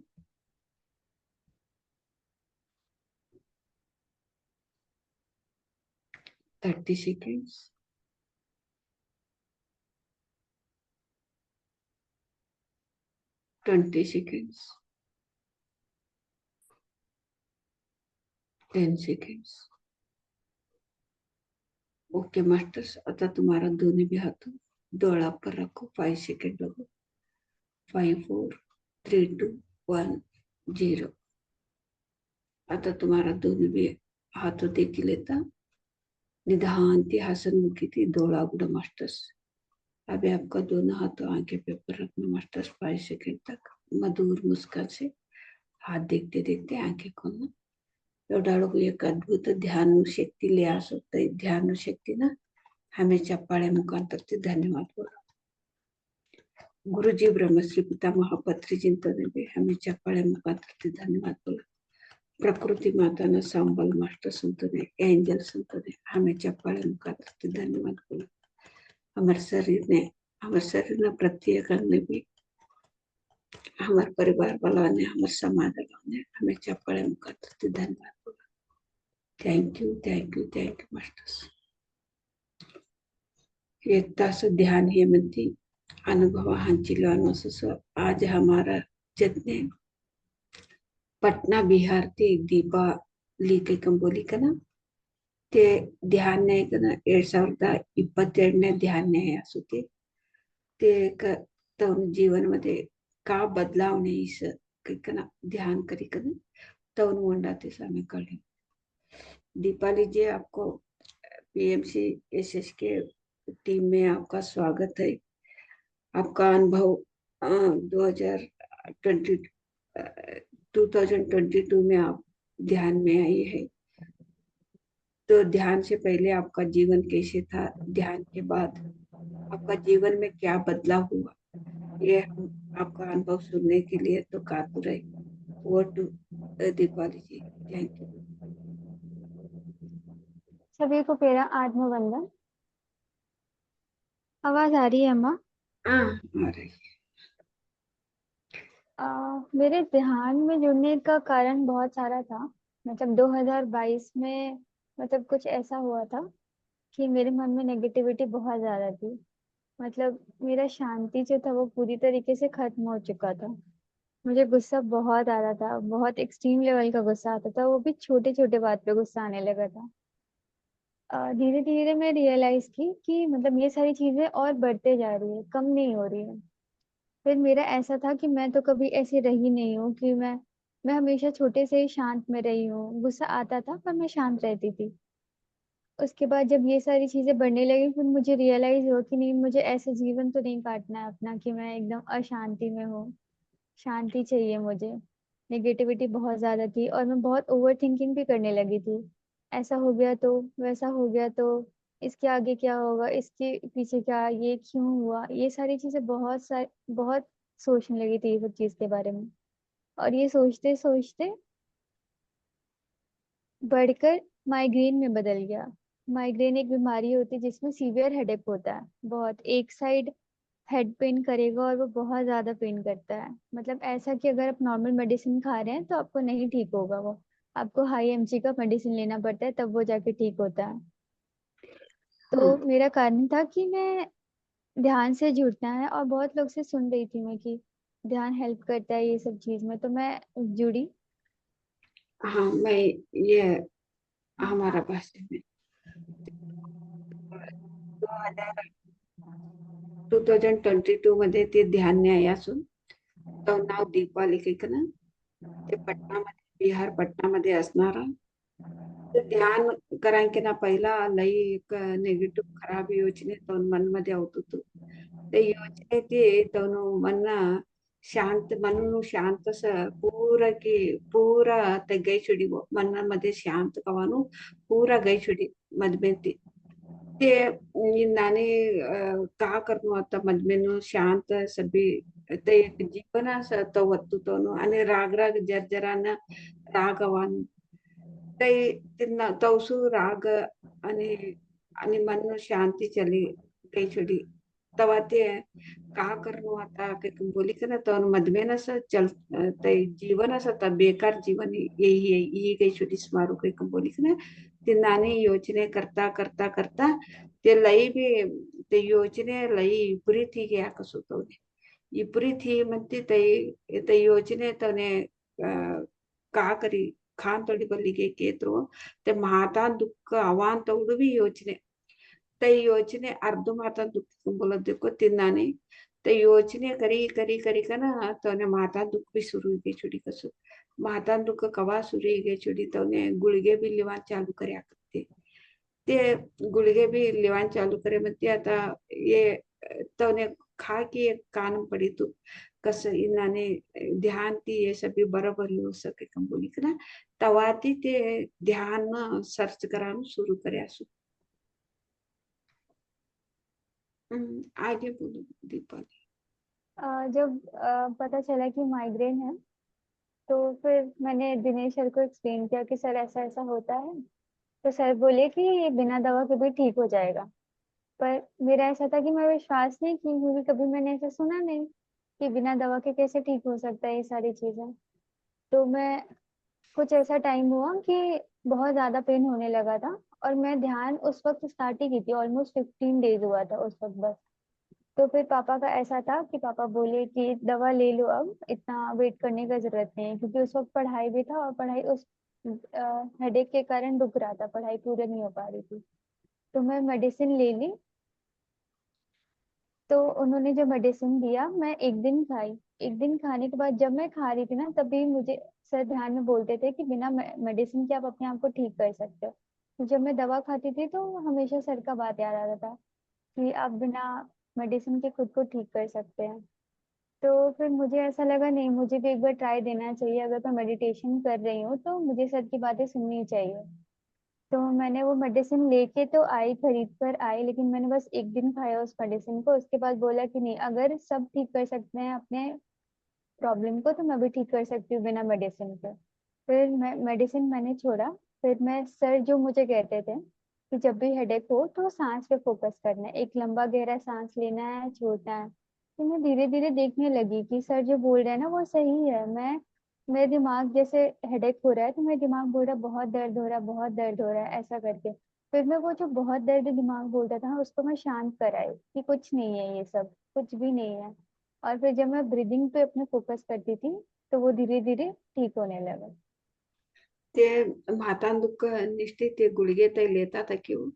30 seconds. 20 seconds. 10 seconds. Okay masters, आता तुम्हारा दोनों भी हाथों डोळा पर रखो। 5 सेकंड लगो। 5 4 3 2 1 0। आता तुम्हारा दोनों भी हाथों देखी लेता निधान थी हसन मुखी थी डोळा उगड़ा मास्टर्स। अभी आपका दोनों हाथों आंखें पे ऊपर रखना मास्टर्स। 5 सेकंड तक मधुर मुस्कान से हाथ देखते देखते आंखें खोलना। एवढा एक अद्भुत ध्यान शक्ती लिया सकता है। ध्यान शक्ती ना हमें चप्पाळे मुखांतर धन्यवाद बोला। गुरुजी ब्रह्मश्री पितामह पत्री चिंतन भी हमें चप्पाळे मुखांतर धन्यवाद बोला। प्रकृति माता ने सांबल मास्टर संत ने एंजल संत ने हमें चप्पाळे मुखांतर धन्यवाद बोला। हमारे शरीर ने प्रत्येक ने भी हमारे परिवार वालों ने हमारे समाज वालों ने हमें चप्पाळे मुखांतर धन्यवाद बोला। Thank you thank you thank you masters. एक तास ध्यान हे म्हणती अनुभव हांची आज हमारा जितने पटना बिहार ते दीपा लीके कंबोली का ना ते ध्यान नाही का ना 2022 ध्यान नाही असते ते तरुण जीवन मध्ये का बदलाव नाही का ना ध्यान करी का ना तरुण मंडा ते सामने कळे। दीपाली जी, आपको पीएमसी एसएस के टीम में आपका स्वागत है। आपका अनुभव 2022 में आप ध्यान में आई है। तो ध्यान से पहले आपका जीवन कैसे था, ध्यान के बाद आपका जीवन में क्या बदलाव हुआ, ये हम आपका अनुभव सुनने के लिए तो कातुर है। वो to Deepali ji, thank you. सभी को मेरा आत्मवंदन। आवाज आ रही है अम्मा? हाँ आ रही है। मेरे ध्यान में जुड़ने का कारण बहुत सारा था। मतलब 2022 में मतलब कुछ ऐसा हुआ था कि मेरे मन में नेगेटिविटी बहुत ज्यादा थी। मतलब मेरा शांति जो था वो पूरी तरीके से खत्म हो चुका था। मुझे गुस्सा बहुत आ रहा था, बहुत एक्सट्रीम लेवल का गुस्सा आता था, वो भी छोटे छोटे बात पे गुस्सा आने लगा था। धीरे धीरे मैं रियलाइज की कि मतलब ये सारी चीजें और बढ़ते जा रही है, कम नहीं हो रही है। फिर मेरा ऐसा था कि मैं तो कभी ऐसी रही नहीं हूँ कि मैं हमेशा छोटे से ही शांत में रही हूँ। गुस्सा आता था पर मैं शांत रहती थी। उसके बाद जब ये सारी चीजें बढ़ने लगी फिर मुझे रियलाइज हुआ कि नहीं, मुझे ऐसे जीवन तो नहीं काटना है अपना कि मैं एकदम अशांति में हूँ। शांति चाहिए मुझे। नेगेटिविटी बहुत ज्यादा थी और मैं बहुत ओवर थिंकिंग भी करने लगी थी। ऐसा हो गया तो वैसा हो गया तो इसके आगे क्या होगा, इसके पीछे क्या, ये क्यों हुआ, ये सारी चीजें बहुत सोचने लगी थी ये सब चीज के बारे में। और ये सोचते सोचते बढ़कर माइग्रेन में बदल गया। माइग्रेन एक बीमारी होती है जिसमें सीवियर हेडेक होता है। बहुत एक साइड हेड पेन करेगा और वो बहुत ज्यादा पेन करता है। मतलब ऐसा कि अगर आप नॉर्मल मेडिसिन खा रहे हैं तो आपको नहीं ठीक होगा वो। आपको हाई एमजी का मेडिसिन लेना पड़ता है तब वो जाके ठीक होता है। हाँ तो मेरा कारण था कि मैं ध्यान से जुड़ना है और बहुत लोग से सुन रही थी मैं कि ध्यान हेल्प करता है ये सब चीज में, तो मैं जुड़ी। हाँ, मैं ये हमारा भाषा में 2022 मध्ये ते ध्यान न्यायासून तो नाव दीपावली काही ना ते पटनामध्ये बिहार पटनामध्ये असणारा ते ध्यान कारण की ना पहिला लई एक नेगेटिव्ह खराब योजने तो मन मध्ये होत होतो ते योजने ते तवनु मन ಶಾಂತ ಮನನು ಶಾಂತ ಪೂರ ಕಿ ಪೂರ ते गई छुड़ी वो मन मध्ये शांत कवानु पूरा गई छुड़ी मधमेती ते नाने का करनो आता मधमेनु शांत सभी ते एक जीवन तो वत्तु तोनु आणि राग राग जर रागवान ते तिन्ना तवसु राग आणि आणि मन शांती चली गई छुड़ी तवा ते का करनो आता के तुम बोली के ना तो मधमेन असं चल ते जीवन असं तर बेकार जीवन यही गई छुड़ी स्मारू के तुम बोली के ना ते नानी योजने करता करता करता ते लई भी ते योजने लई बुरी थी गया कसो तो इपुरी थी म्हणते ते योजने तने का करी खान तोडी बल्लिಗೆ ಕೇತರು ते ಮಾತಾ ದುಃಖ ಅವಾಂತ ಉಡುವಿ ಯೋಚನೆ ते योजने अर्ध माता दुख बोलत देखो तिन्नाने ते योजने करी करी करी का ना तो ने माता दुख भी शुरू हुई छुड़ी कसो माता दुख कवा शुरू हुई छुड़ी तो ने गुळगे भी लिवान चालू करे करते ते गुळगे भी लिवान चालू करे म्हणते आता ये तो ने खा की एक कान पडी तू कसं इनाने ध्यान ती ये सभी बरोबर येऊ सके कम बोली का ना तवा ती ते ध्यान सर्च करायला सुरू करे असो आगे बोलो दीपाली जब पता चला कि माइग्रेन है, तो फिर मैंने दिनेश सर को एक्सप्लेन किया कि सर ऐसा ऐसा होता है। तो सर बोले कि ये बिना दवा के भी ठीक हो जाएगा। पर मेरा ऐसा था कि मैं विश्वास नहीं की, क्योंकि कभी मैंने ऐसा सुना नहीं कि बिना दवा के कैसे ठीक हो सकता है ये सारी चीजें। तो मैं कुछ ऐसा टाइम हुआ कि बहुत ज्यादा पेन होने लगा था, और मैं ध्यान उस वक्त स्टार्ट ही की थी, ऑलमोस्ट 15 डेज हुआ था उस वक्त बस। तो फिर पापा का ऐसा था कि पापा बोले कि दवा ले लो, अब इतना वेट करने का जरूरत नहीं है, क्योंकि उस वक्त पढ़ाई भी था, और पढ़ाई उस हेडेक के कारण रुक रहा था, पढ़ाई पूरी नहीं हो पा रही थी। तो मैं मेडिसिन ले ली। तो उन्होंने जो मेडिसिन दिया मैं एक दिन खाई। एक दिन खाने के बाद जब मैं खा रही थी ना, तभी मुझे सर ध्यान में बोलते थे कि बिना मेडिसिन के आप अपने आप को ठीक कर सकते हो। तो जब मैं दवा खाती थी तो हमेशा सर का बात याद आता था कि आप बिना मेडिसिन के खुद को ठीक कर सकते हैं। तो फिर मुझे ऐसा लगा, नहीं, मुझे भी एक बार ट्राई देना चाहिए। अगर मैं मेडिटेशन कर रही हूँ तो मुझे सर की बातें सुननी चाहिए। तो मैंने वो मेडिसिन लेके तो आई, खरीद कर आई, लेकिन मैंने बस एक दिन खाया उस मेडिसिन को। उसके बाद बोला कि नहीं, अगर सब ठीक कर सकते हैं अपने प्रॉब्लम को, तो मैं भी ठीक कर सकती हूँ बिना मेडिसिन के। फिर मैं मेडिसिन मैंने छोड़ा। फिर मैं सर जो मुझे कहते थे कि जब भी हेडेक हो तो सांस पे फोकस करना है, एक लंबा गहरा सांस लेना है, छोड़ना है। तो मैं धीरे धीरे देखने लगी कि सर जो बोल रहे हैं ना वो सही है। मेरे दिमाग जैसे हेडेक हो रहा है, तो मेरा दिमाग बोल रहा है बहुत दर्द हो रहा है, बहुत दर्द हो रहा है, ऐसा करके। फिर मैं वो जो बहुत दर्द दिमाग बोलता था ना, उसको मैं शांत कराई कि कुछ नहीं है, ये सब कुछ भी नहीं है। और फिर जब मैं ब्रीदिंग पे अपने फोकस करती थी, तो वो धीरे धीरे ठीक होने लगा। ते माता दुःख निष्ठे ते गुळगे ते लेतात क्यों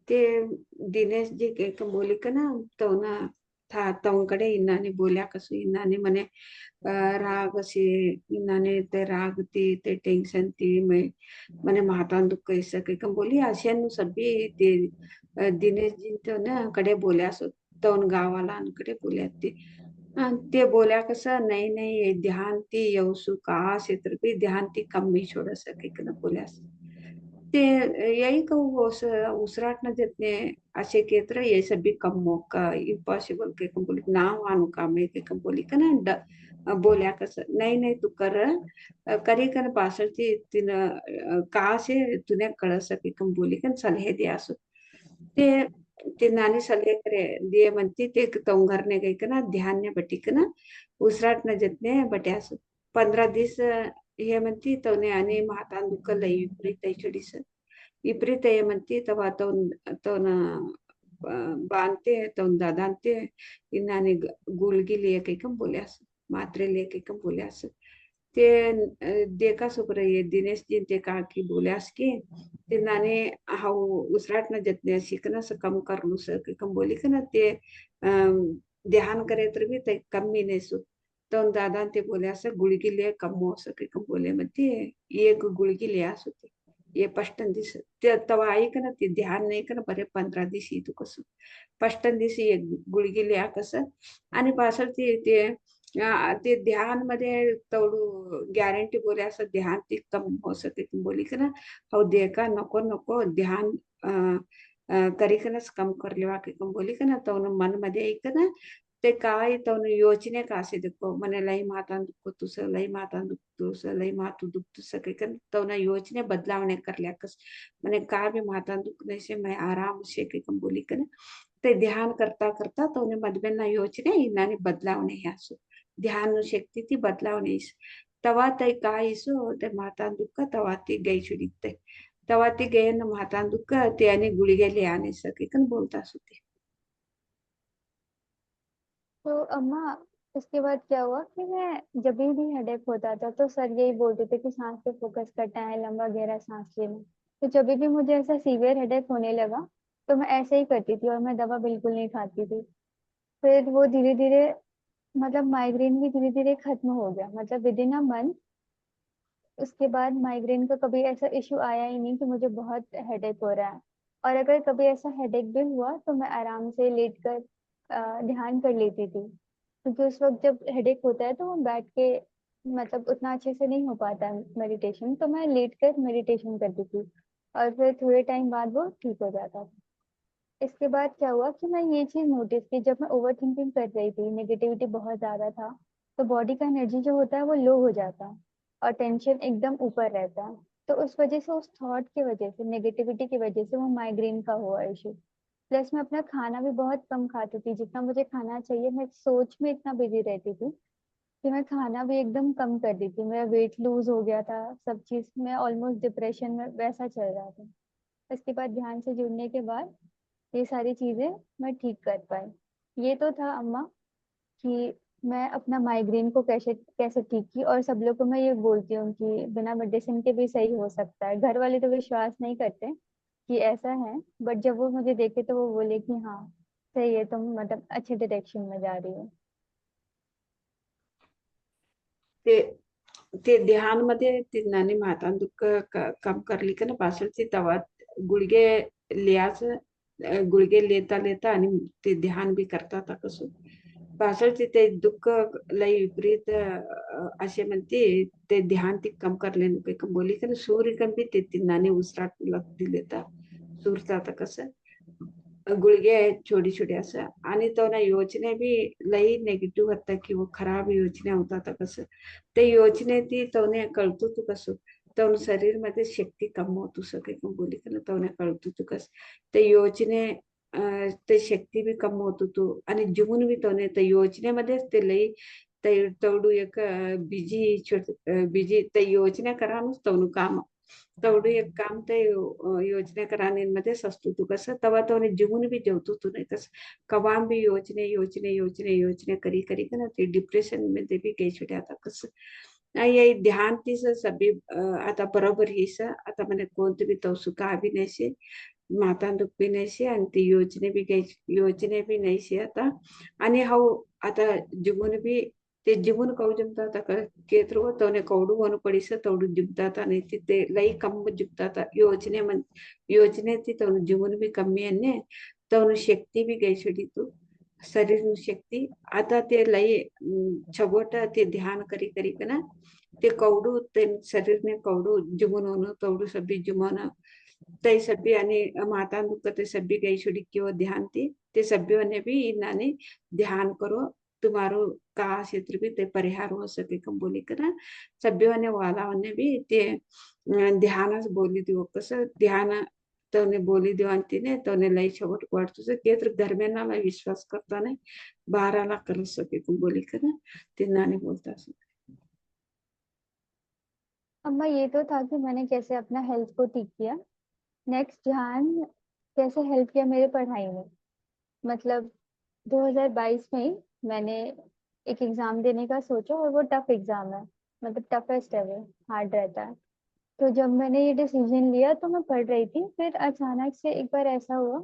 ते दिनेश जी के बोली का ना तो ना था तवकडे इन्नाने बोल्या कसं इन्नाने म्हणे राग असे इन्नाने ते राग ते टेंशन मने माता दुःख ऐसा के कम बोली आशियानु सभी ते दिनेश जी तो ना कडे बोल्या सो तवन गावाला कडे बोल्या ते बोल्या कसं नाही नाही ध्यान ती येवसु का क्षेत्र पे ध्यान ती कम नहीं छोड़ सके कना बोल्या ते यही कहू उसराट न जितने अच्छे केत्र ये सब भी कम मौका इम्पॉसिबल के कम बोली ना वानु काम है के कम बोली का ना बोल्या कसं नाही नाही तू कर करी कर पासरती तिन का से तूने कळ सके कम बोली का सलहे दिया सो ते ते नानी सलहे करे दिए म्हणती ते तोंगरने गई का ना ध्यान ने बटी का ना उसराट न जितने बट्यास 15 दिवस हे म्हणती तवने आणि म्हातान दुःख लई विपरीत छडीस विपरीत आहे म्हणते तेव्हा तो बांधते तो दादांते इन्हाने गुलगिली काही कम बोल्यास मात्रे लेके कम बोल्यास ते देखा सुपर ये दिनेश जी ते का की बोल्यास की ते नाने हाउ उसराट न जतने शिकना से कम कर लू सके कम बोली का ना ते ध्यान करे तर भी ते कम भी नहीं सु तो दादा ते बोल्यास गुळगी ले कम हो सके कम बोले मध्ये एक गुळगी ले आस होते ये पष्टन दिस ते तवा ऐक ना ते ध्यान नाही का ना बरे 15 दिवस येतो कसं पष्टन दिवस एक गुळगी लिहा कसं आणि पासळ ते ध्यान मध्ये तेवढं गॅरंटी बोले असं ध्यान ती कम हो सके तुम बोली का ना हो देखा नको नको ध्यान करिकनच कम कर लेवा की कम बोली का ना तो मन मध्ये ऐक ना ते काय तो योचने का से देखो मने लई माता दुखो तुस लई माता दुखतोस लई मातू दुखतोस काही का तो योचने बदलावणे करल्या कस मने का भी माता दुखने से मैं आराम से की कम बोली का ना ते ध्यान करता करता तो मधबेन योचने इनाने बदलावणे ह्या ध्यान शक्ती ती बदलावणे तवा ते काय सो ते माता दुःख तवा ती गैची दिखते तवा ती गए न माता दुःख ते आणि गुळीगे आने सके कन बोलता होते तो अम्मा उसके बाद क्या हुआ कि मैं जब भी हेडेक होता था तो सर यही बोलते थे कि सांस पे फोकस करना है, लंबा गहरा सांस लेना। तो जब भी मुझे ऐसा सीवियर हेडेक होने लगा तो मैं ऐसे ही करती थी और मैं दवा बिल्कुल नहीं खाती थी। फिर वो धीरे धीरे मतलब माइग्रेन भी धीरे धीरे खत्म हो गया, मतलब विद इन अ मंथ। उसके बाद माइग्रेन का कभी ऐसा इशू आया ही नहीं कि मुझे बहुत हेडेक हो रहा है। और अगर कभी ऐसा हेडेक भी हुआ तो मैं आराम से लेट कर ध्यान कर लेती थी, क्योंकि उस वक्त जब हेडेक होता है तो वो बैठ के मतलब उतना अच्छे से नहीं हो पाता है मेडिटेशन, तो मैं लेट कर मेडिटेशन करती थी और फिर थोड़े टाइम बाद वो ठीक हो जाता था। इसके बाद क्या हुआ कि मैं ये चीज नोटिस की, जब मैं ओवर थिंकिंग कर रही थी, नेगेटिविटी बहुत ज्यादा था, तो बॉडी का एनर्जी जो होता है वो लो हो जाता है और टेंशन एकदम ऊपर रहता है। तो उस वजह से, उस थॉट की वजह से, नेगेटिविटी की वजह से वो माइग्रेन का हुआ इशू। प्लस मैं अपना खाना भी बहुत कम खाती थी जितना मुझे खाना चाहिए। मैं सोच में इतना बिजी रहती थी कि मैं खाना भी एकदम कम कर दी थी। मेरा वेट लूज हो गया था, सब चीज में ऑलमोस्ट डिप्रेशन में वैसा चल रहा था। इसके बाद ध्यान से जुड़ने के बाद ये सारी चीजें मैं ठीक कर पाई। ये तो था अम्मा कि मैं अपना माइग्रेन को कैसे कैसे ठीक की, और सब लोग को मैं ये बोलती हूँ कि बिना मेडिसिन के भी सही हो सकता है। घर वाले तो विश्वास नहीं करते कि ऐसा है, बट जब वो मुझे देखे तो वो बोले कि हाँ सही है, तुम मतलब अच्छे डायरेक्शन में जा रही हो। ते ते ध्यान मध्ये ते नानी माता दुःख कम करली का ना पासळची तवा गुडघे लियाच गुडघे लेता लेता आणि ते ध्यान भी करता था कसं पासळची ते दुःख लई विपरीत असे म्हणते ते ध्यान ती कम करले नुके कम बोली का ना सूर्य कम भी ते नानी उसराट लग दिलेता सूरता था कसं गुळगे छोटी छोटी असं आणि तो ना योजने बी लई नेगेटिव्ह होता किंवा खराब योजना होता तर कसं ते योजने ती तवने कळतो तू कसं तवने शरीर मध्ये शक्ती कम होतो सगळे बोली का तवने कळतो तू कस ते योजने ते शक्ती बी कम होतो तू आणि जीवन बी तवने ते योजनेमध्येच ते लई ते तेवढू एक बिजी ते योजना करानच तवनु काम तेवढं एक काम ते योजना करानेमध्येच असतो तू कसं तेव्हा तो जीवन बी जेवतो तू नाही कसं कवाम बी योजने योजने योजने योजने करी करी का ना ते डिप्रेशन मध्ये बी काही छोटे आता कसं ये ध्यान तीस सभी आता बरोबर हिस आता म्हणे कोणतं बी तो सुका बी नाही माता दुख बी नाही आणि ती योजने बी नाही आता आणि हाऊ आता जीवन बी ते जीवन कऊ जमता आता केतरो तवने कौडू वनु पडिस तवडू जिब्दाता नाही ते लई कम जिब्दाता योजने ती तवनु जीवन बी कमी अन्ने तवनु शक्ती बी गैसडी तू शरीर शक्ती आता ते लई छबोट ते ध्यान करी करी का ना ते कौडू ते शरीर ने कौडू जीवन होणं तवडू सभी जीवन ते सभी आणि माता दुख ते सभी गैसडी किंवा ध्यान ते सभी ने भी इन्हाने ध्यान करो तुम्हारो का क्षेत्र भी ते परिहार हो सके कम बोली करा सभ्योने वालावने भी ते ध्यानच बोली दियो कसं ध्यान तवने बोली दियो आणि तिने तवने लई शेवट वाटतो केत्र धर्मेनाला विश्वास करता नाही बाराला कर सके कम बोली करा ते नाने बोलता सके अम्मा ये तो था कि मैंने कैसे अपना हेल्थ को ठीक किया। नेक्स्ट ध्यान कैसे हेल्प किया मेरी पढ़ाई में। मतलब 2022 में ही मैंने एक एग्जाम देने का सोचो और वो टफ एग्जाम है, मतलब टफेस्ट है वो, हार्ड रहता है। तो जब मैंने ये डिसीजन लिया तो मैं पढ़ रही थी, फिर अचानक से एक बार ऐसा हुआ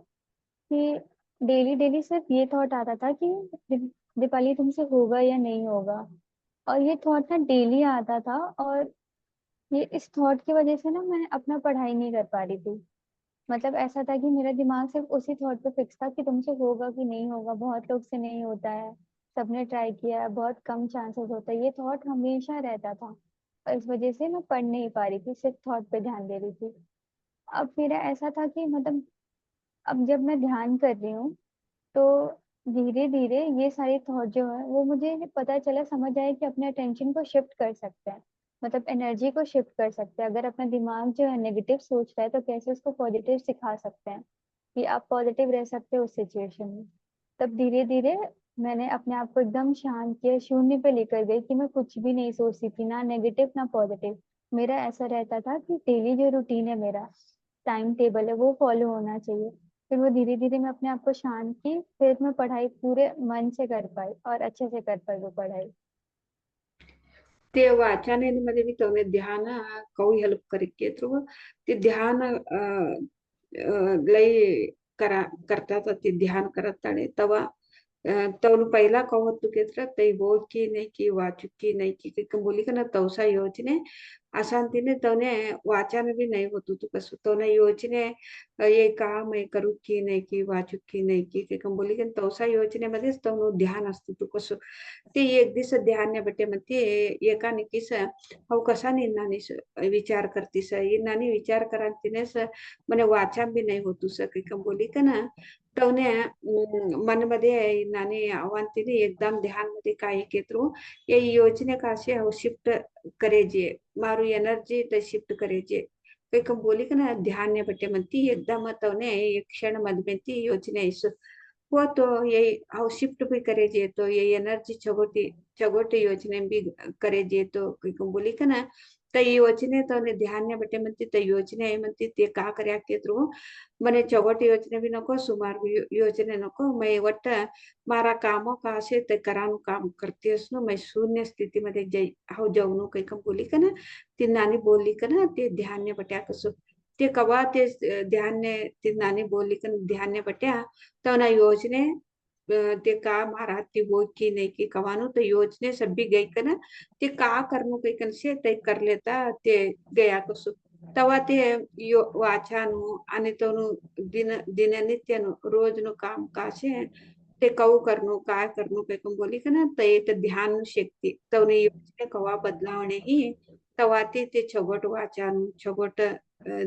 कि डेली डेली सिर्फ ये थॉट आता था कि दीपाली तुमसे होगा या नहीं होगा। और ये थॉट ना डेली आता था, और ये इस थॉट की वजह से ना मैं अपना पढ़ाई नहीं कर पा रही थी। मतलब ऐसा था कि मेरा दिमाग सिर्फ उसी थॉट पे फिक्स था कि तुमसे होगा कि नहीं होगा, बहुत लोग से नहीं होता है, सबने ट्राई किया है, बहुत कम चांसेस होता है, ये थॉट हमेशा रहता था। और इस वजह से मैं पढ़ नहीं पा रही थी, सिर्फ थॉट पे ध्यान दे रही थी। अब मेरा ऐसा था कि मतलब अब जब मैं ध्यान कर रही हूँ तो धीरे धीरे ये सारे थॉट जो है वो मुझे पता चला, समझ आया कि अपने अटेंशन को शिफ्ट कर सकते हैं, मतलब एनर्जी को शिफ्ट कर सकते हैं। अगर अपना दिमाग जो है नेगेटिव सोच रहा है तो कैसे उसको पॉजिटिव सिखा सकते हैं कि आप पॉजिटिव रह सकते हो उस सिचुएशन में। तब धीरे धीरे मैंने अपने आप को एकदम शांत किया, शून्य पे लेकर गई कि मैं कुछ भी नहीं सोचती थी, ना नेगेटिव ना पॉजिटिव। मेरा ऐसा रहता था कि डेली जो रूटीन है, मेरा टाइम टेबल है, वो फॉलो होना चाहिए। फिर वो धीरे धीरे मैं अपने आप को शांत की, फिर मैं पढ़ाई पूरे मन से कर पाई और अच्छे से कर पाई वो पढ़ाई। ते वाचनामध्ये बी तवने ध्यान कऊ हेल्प करके तो ते ध्यान लय करतात ते ध्यान करत ताणे तवा तवनु पहिला कवತ್ತು केत्र तै ಹೋಗಿ ನೈಕಿ वाचुकी नैकी की बोली का ना तवसा योजने अशांतीने तवने वाचन भी नहीं होत तू कसं तवने योजने ये काम आहे करू की नाही की वाचू की नाही की बोली का तवसा योजनेमध्येच तवनु ध्यान असतं तू कसं ते एक दिवस ध्यान बटे म्हणते एकाने किस अहो कसा निन्नानीस विचार करतीस इन्नानी विचार करा तिनेस मने वाचन भी नाही होतू सके का बोली का ना तवने मन मध्ये नानी अवांतीने एकदम ध्यान मध्ये काय केतरू ये योजने का असे अहो शिफ्ट करेजे मारू एनर्जी ते शिफ्ट करेजे कई कम बोली का ना ध्यान ने बटे म्हणती एकदम तवने एक क्षण मध में ती योजना इस वो तो ये हाउ शिफ्ट भी करे जे तो ये एनर्जी चगोटी चगोटी योजने भी करे जे तो बोली का ना त्या योजने तो ने ध्यान ने बटे म्हणते त्या योजने आहे म्हणते ते का कर्या केत्रू मने चगोटी योजने भी नको सुमार भी योजने नको मैं वट्ट मारा कामो का असे ते करानु काम करते असनो मैं शून्य स्थिती मध्ये जय हाउ जाऊनो काही कम बोली का ना ती नानी बोलली का ना ते ध्यान ने बट्या कसो ते कवा ते ध्यान ने ती नानी बोलली का ध्यान ने बट्या तो ना योजने ते का महाराज ती वो की नाही की कवानु तो योजने सब भी गई का ना ते का करनु काही कन से ते कर लेता ते गया कसो तवा ते यो वाचानु आणि तोनु दिननित्यनु रोजनु काम काशे ते कऊ करनु काय करनु काही पण बोली का ना ते एक ध्यान शक्ती तवने योजने कवा बदलावणे ही तवा ते छगोट वाचानु छगोट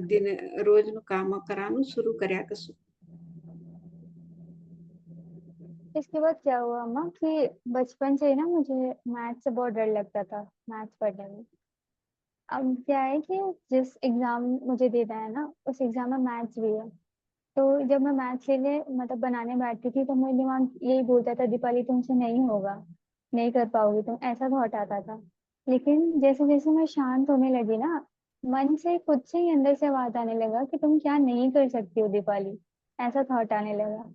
दिन रोजनु काम करानु सुरू कर्या कसो इसके बाद क्या हुआ अम्मा कि बचपन से ही ना मुझे मैथ से बहुत डर लगता था, मैथ्स पढ़ने में। अब क्या है कि जिस एग्जाम मुझे देना है ना, उस एग्जाम में मैथ्स भी है। तो जब मैं मैथ्स लेने मतलब बनाने बैठती थी तो मेरे दिमाग यही बोलता था, दीपाली तुमसे नहीं होगा, नहीं कर पाओगी तुम, ऐसा थॉट आता था। लेकिन जैसे जैसे मैं शांत होने लगी ना, मन से खुद से ही अंदर से आवाज आने लगा कि तुम क्या नहीं कर सकती हो दीपाली, ऐसा थॉट आने लगा।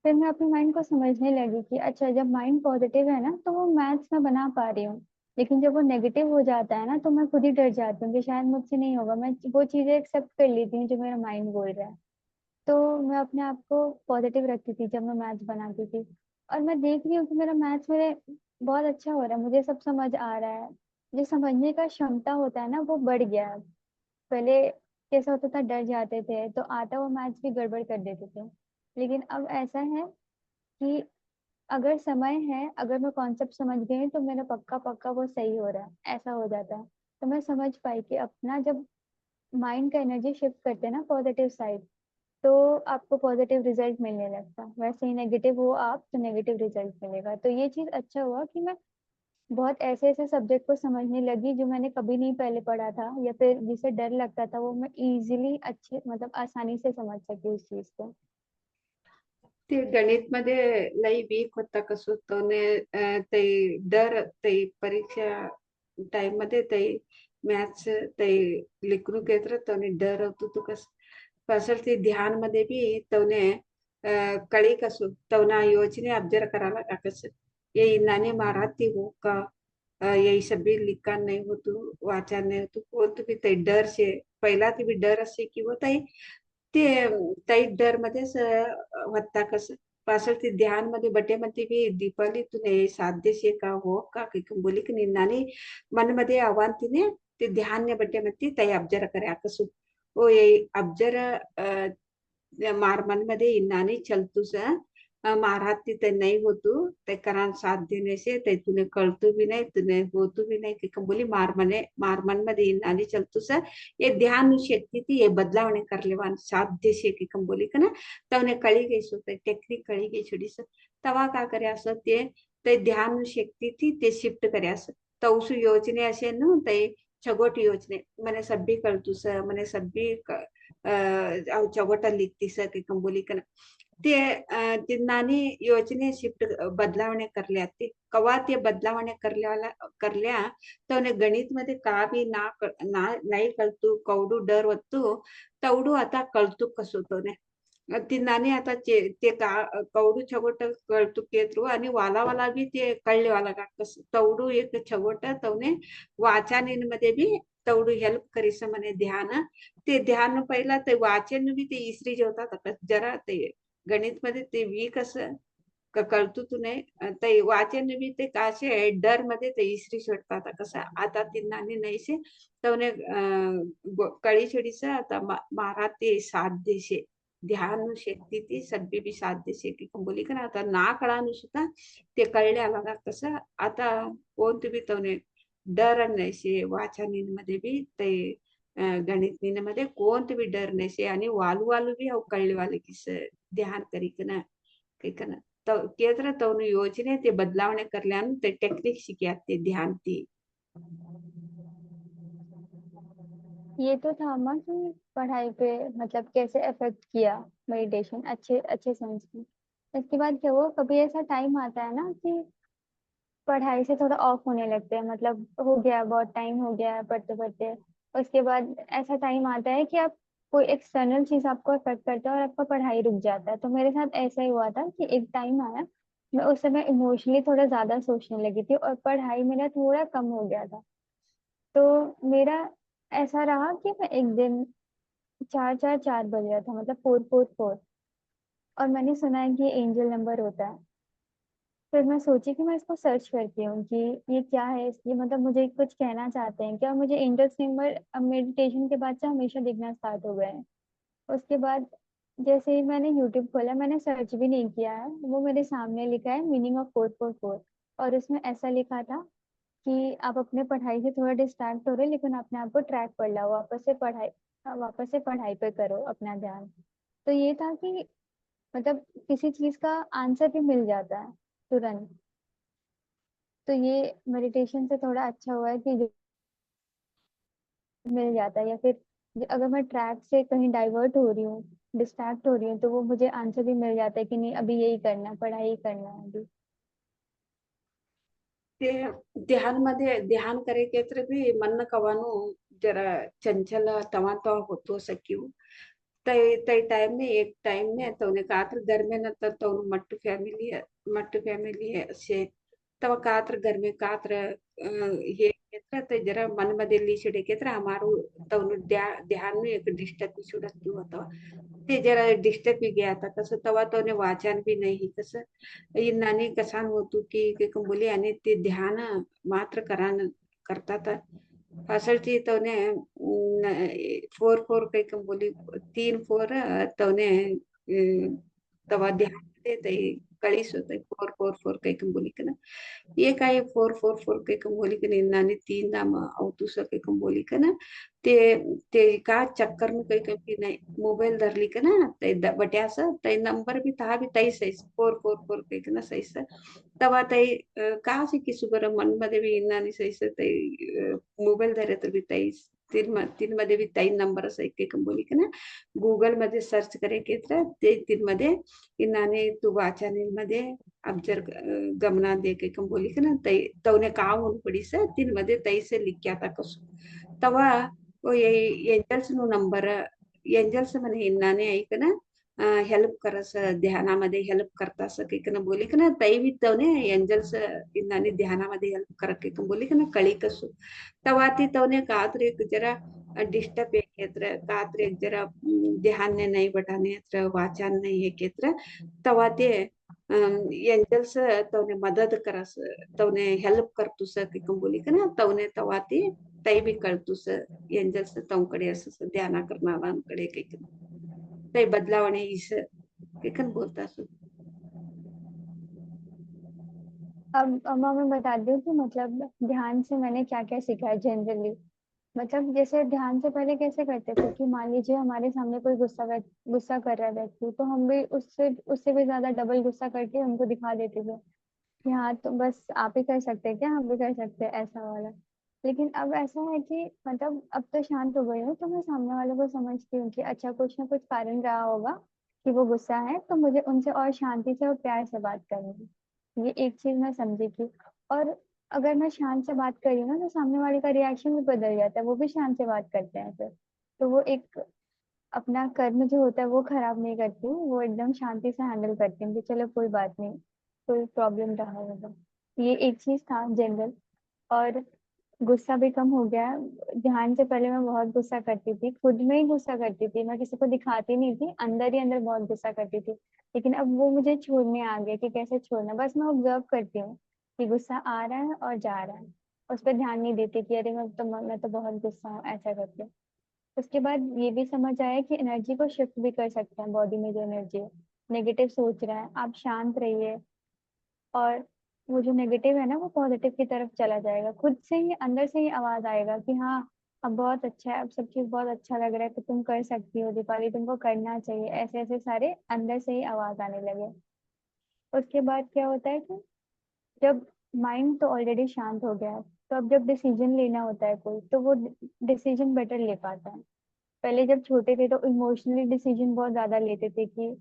फिर मैं अपने माइंड को समझने लगी कि अच्छा, जब माइंड पॉजिटिव है ना तो वो मैथ्स में बना पा रही हूँ, लेकिन जब वो नेगेटिव हो जाता है ना तो मैं खुद ही डर जाती हूँ कि शायद मुझसे नहीं होगा। मैं वो चीजें एक्सेप्ट कर लेती हूँ जो मेरा माइंड बोल रहा है। तो मैं अपने आप को पॉजिटिव रखती थी जब मैं मैथ्स बनाती थी। और मैं देख रही हूँ कि मेरा मैथ्स मेरे बहुत अच्छा हो रहा है, मुझे सब समझ आ रहा है। जो समझने का क्षमता होता है ना वो बढ़ गया है। पहले कैसा होता था, डर जाते थे तो आता वो मैथ्स भी गड़बड़ कर देते थे। लेकिन अब ऐसा है कि अगर समय है, अगर मैं कॉन्सेप्ट समझ गई तो मेरा पक्का पक्का वो सही हो रहा है, ऐसा हो जाता है। तो मैं समझ पाई कि अपना जब माइंड का एनर्जी शिफ्ट करते हैं ना पॉजिटिव साइड, तो आपको पॉजिटिव रिजल्ट मिलने लगता है। वैसे ही नेगेटिव हो आप तो नेगेटिव रिजल्ट मिलेगा। तो ये चीज अच्छा हुआ कि मैं बहुत ऐसे ऐसे सब्जेक्ट को समझने लगी जो मैंने कभी नहीं पहले पढ़ा था, या फिर जिसे डर लगता था वो मैं इजीली अच्छे मतलब आसानी से समझ सकी उस चीज को। ते गणित मध्ये लई वीक होता कसं तोने ते डर ते परीक्षा टाइम मध्ये ते मॅथ्स ते लिखणू केत्र तोने डर होतो तू कस असल ते ध्यान मध्ये बी तवने कळी कसो तवना योजने अब्जर करायला का कसं ये इन्नाने माराती हो का यही सभी लिखा नहीं हो तू वाचा नहीं हो तू कोण तुम्ही ते डर से पहिला तुम्ही डर असे किंवा ताई ते ताई डर मध्येच होता कसं पासल ते ध्यान मध्ये बटे मध्ये भी दीपाली तूने साध्य से का हो का काही बोली की निन्नाने मन मध्ये आव्हान तिने ते ध्यान ने बटे मध्ये ताई अब्जर करे कसं ओ ये अब्जर मारमन मध्ये इन्नाने चलतूस महाराज तिथे नाही होतो ते करान साथ देने से ते तूने कळतू भी नहीं तूने होतू भी नहीं कि बोली मारमन मध्ये इन्नाने चलतूस ये ध्यान शक्ती ती ये बदलावणे करलेवान साध्य से की बोली का ना तवने कळी गई सो ते टेक्निक कळी गई छोडीस तवा का करे असं ते ते ध्यान शक्ती ती ते शिफ्ट करे असं तवसु योजने असे न ते छगोट योजने मने सब्बी कळतूस मने सब्बी चौगटा लिखतीस की कंबोली कन ते तिन्नानी योजने शिफ्ट बदलावणे करल्या ते कवा ते बदलावणे करल्या तर गणित मध्ये का बी नाही कळतू कवडू डर होतो तवडू आता कळतू कसं तो ने तिन्नानी आता ते का कवडू छगोट कळतू केत्रू आणि वाला वाला बी ते कळले वाला का कसं तवडू एक छगोट तवने वाचानीन मध्ये बी तवडू हेल्प करीस म्हणे ध्यान ते ध्यान पहिला ते वाचन बी ते इसरी जेवतात जरा ते गणित मध्ये ते वीक असं कळतू तू नाही ते वाचन बी ते काशे डर मध्ये ते इसरी सोडतात कसं आता तिन्नानी नाही से तवने कळी छडीस आता मारा ते साध्य से ध्यान शक्ती ती सब्बी बी साध्य से की बोली का आता ना कळानु सुद्धा ते कळले आला कसं आता कोण तुम्ही तवने डर नाही से वाचनीन मध्ये बी ते गणित मध्ये कोणतं बी डर नाही से आणि वालू वालू बी अವು ಕಳ್ಳಿವಾಲೆ ಕಿಸ ಧ್ಯಾನ ಕರಿಕನ ಕೈಕನ ಕೇದ್ರ ತವನು ಯೋಜನೆ ते बदलावणे करल्यान ते टेक्निक शिक्यात ते ध्यान ती ये तो था ना कि पढ़ाई पे मतलब कैसे अफेक्ट किया मेडिटेशन अच्छे अच्छे सेंस में। इसके बाद क्या हुआ, कभी ऐसा टाइम आता है ना कि पढ़ाई से थोड़ा ऑफ होने लगते हैं, मतलब हो गया बहुत टाइम हो गया है पढ़ते पढ़ते। उसके बाद ऐसा टाइम आता है कि आप कोई एक्सटर्नल चीज आपको अफेक्ट करता है और आपका पढ़ाई रुक जाता है। तो मेरे साथ ऐसा ही हुआ था कि एक टाइम आया, मैं उस समय इमोशनली थोड़ा ज्यादा सोचने लगी थी और पढ़ाई मेरा थोड़ा कम हो गया था। तो मेरा ऐसा रहा कि मैं एक दिन 4 4 4 बज रहा था, मतलब 4 4 4, और मैंने सुना है कि ये एंजल नंबर होता है। फिर मैं सोची कि मैं इसको सर्च करती हूँ कि ये क्या है, इसलिए मतलब मुझे कुछ कहना चाहते हैं क्या। मुझे एंजल्स नंबर अब मेडिटेशन के बाद से हमेशा दिखना स्टार्ट हो गए हैं। उसके बाद जैसे ही मैंने यूट्यूब खोला, मैंने सर्च भी नहीं किया है, वो मेरे सामने लिखा है मीनिंग ऑफ 4 4 4। और उसमें ऐसा लिखा था कि आप अपने पढ़ाई से थोड़ा डिस्ट्रैक्ट हो रहे हैं, लेकिन अपने आप को ट्रैक पर लाओ, वापस से पढ़ाई पे करो अपना ध्यान। तो ये था कि मतलब किसी चीज का आंसर भी मिल जाता है तुरंत। तो ये मेडिटेशन से थोड़ा अच्छा हुआ है कि जो मिल जाता है, या फिर अगर मैं ट्रैक से कहीं डाइवर्ट हो रही हूँ, डिस्ट्रैक्ट हो रही हूँ, तो वो मुझे आंसर भी मिल जाता है कि नहीं अभी यही करना है, पढ़ाई करना है अभी। ते ध्यान मध्ये ध्यान करे के तर भी मन कवानु जरा चंचल तवा तो होतो सकियो तय तय टाइम में एक टाइम में तवने कात्र घर में न तो मट्टू फैमिली है से तव कात्र घर में कात्र ये केत्र ते जरा मन मध्ये लीचडे केत्र हमारू तवनु ध्यान में एक डिस्टर्ब छुड़त होता ते जरा डिस्टर्ब भी गया था कसं तवा तवने वाचन भी नाही कसं ही नानी कसान होतो की बोली आणि ते ध्यान मात्र करान करतात फसलची तवने 4 4 काही बोली 3 4 तवने तवा ध्यान ते कळीस होते 4 4 4 काही बोली का ना ये काय 4 4 4 काही बोली का नानी 3 नाम अवतुस काही बोली का ना ते ते का चक्कर में काही नाही मोबाईल धरली का ना ते बट्यास ते नंबर भी था भी तई सही 4 4 4 काही ना सही तवा तई का से की सुबर मन मध्ये भी नानी सही से तई मोबाईल धरे तर भी तई तीन मध्ये भी तई नंबर असं एक बोली का ना गूगल मध्ये सर्च करे के ते तीन मध्ये इनाने तू वाचन मध्ये अब्जर गमना दे के कम बोली का ना तई तवने काम उन पड़ी से तीन मध्ये तई से लिख क्या था कसु तवा वो ये एंजल्स नो नंबर एंजल्स मने इन्नाने आई का ना हेल्प करस ध्यानामध्ये हेल्प करतास की कन बोली कन तैवी तवने एंजल्स इंदानी ध्यानामध्ये हेल्प करक की कन बोली कन कळी कसु तवाती तवने कात्र एक जरा डिस्टर्ब एक केत्र कात्र एक जरा ध्यान ने नहीं बटाने त्र वाचन नहीं है केत्र तवाते एंजल्स तवने मदद करस तवने हेल्प करतुस की कन बोली कन तवने तवाती तै भी करतुस एंजल्स तवकडे असं ध्याना करणाऱ्यांकडे काही काही बदलावणे इस लेखन बोलता सु अब मैं बताती हूँ कि मतलब ध्यान से मैंने क्या क्या सीखा है जनरली। मतलब जैसे ध्यान से पहले कैसे करते थे कि मान लीजिए हमारे सामने कोई गुस्सा कर रहा है व्यक्ति, तो हम भी उससे उससे भी ज्यादा डबल गुस्सा करके उनको दिखा देते थे कि हाँ तो बस आप ही कर सकते हैं क्या, हम भी कर सकते हैं, ऐसा वाला। लेकिन अब ऐसा है कि मतलब अब तो शांत हो गई हूँ, तो मैं सामने वाले को समझती हूँ कि अच्छा कुछ ना कुछ कारण रहा होगा कि वो गुस्सा है, तो मुझे उनसे और शांति से और प्यार से बात करनी है। ये एक चीज मैं समझी थी। और अगर मैं शांत से बात कर रही हूँ ना, तो सामने वाले का रिएक्शन भी बदल जाता है, वो भी शांत से बात करते हैं फिर। तो वो एक अपना कर्म जो होता है वो खराब नहीं करती हूँ, वो एकदम शांति से हैंडल करती हूँ कि चलो कोई बात नहीं, कोई प्रॉब्लम रहा होगा। ये एक चीज था जनरल। और गुस्सा भी कम हो गया है। ध्यान से पहले मैं बहुत गुस्सा करती थी, खुद में ही गुस्सा करती थी, मैं किसी को दिखाती नहीं थी, अंदर ही अंदर बहुत गुस्सा करती थी। लेकिन अब वो मुझे छोड़ने आ गया कि कैसे छोड़ना, बस मैं ऑब्जर्व करती हूँ कि गुस्सा आ रहा है और जा रहा है। उस पर ध्यान नहीं देती कि अरे मैं तो बहुत गुस्सा हूँ, ऐसा करके। उसके बाद ये भी समझ आया कि एनर्जी को शिफ्ट भी कर सकते हैं, बॉडी में जो एनर्जी है, नेगेटिव सोच रहा है आप शांत रहिए, और वो जो नेगेटिव है ना वो पॉजिटिव की तरफ चला जाएगा, खुद से ही अंदर से ही आवाज आएगा कि हाँ अब बहुत अच्छा है, अब सब चीज बहुत अच्छा लग रहा है, तो तुम कर सकती हो दीपाली, तुमको करना चाहिए, ऐसे ऐसे सारे अंदर से ही आवाज आने लगे। उसके बाद क्या होता है कि जब माइंड तो ऑलरेडी शांत हो गया है, तो अब जब डिसीजन लेना होता है कोई, तो वो डिसीजन बेटर ले पाता है। पहले जब छोटे थे तो इमोशनली डिसीजन बहुत ज्यादा लेते थे कि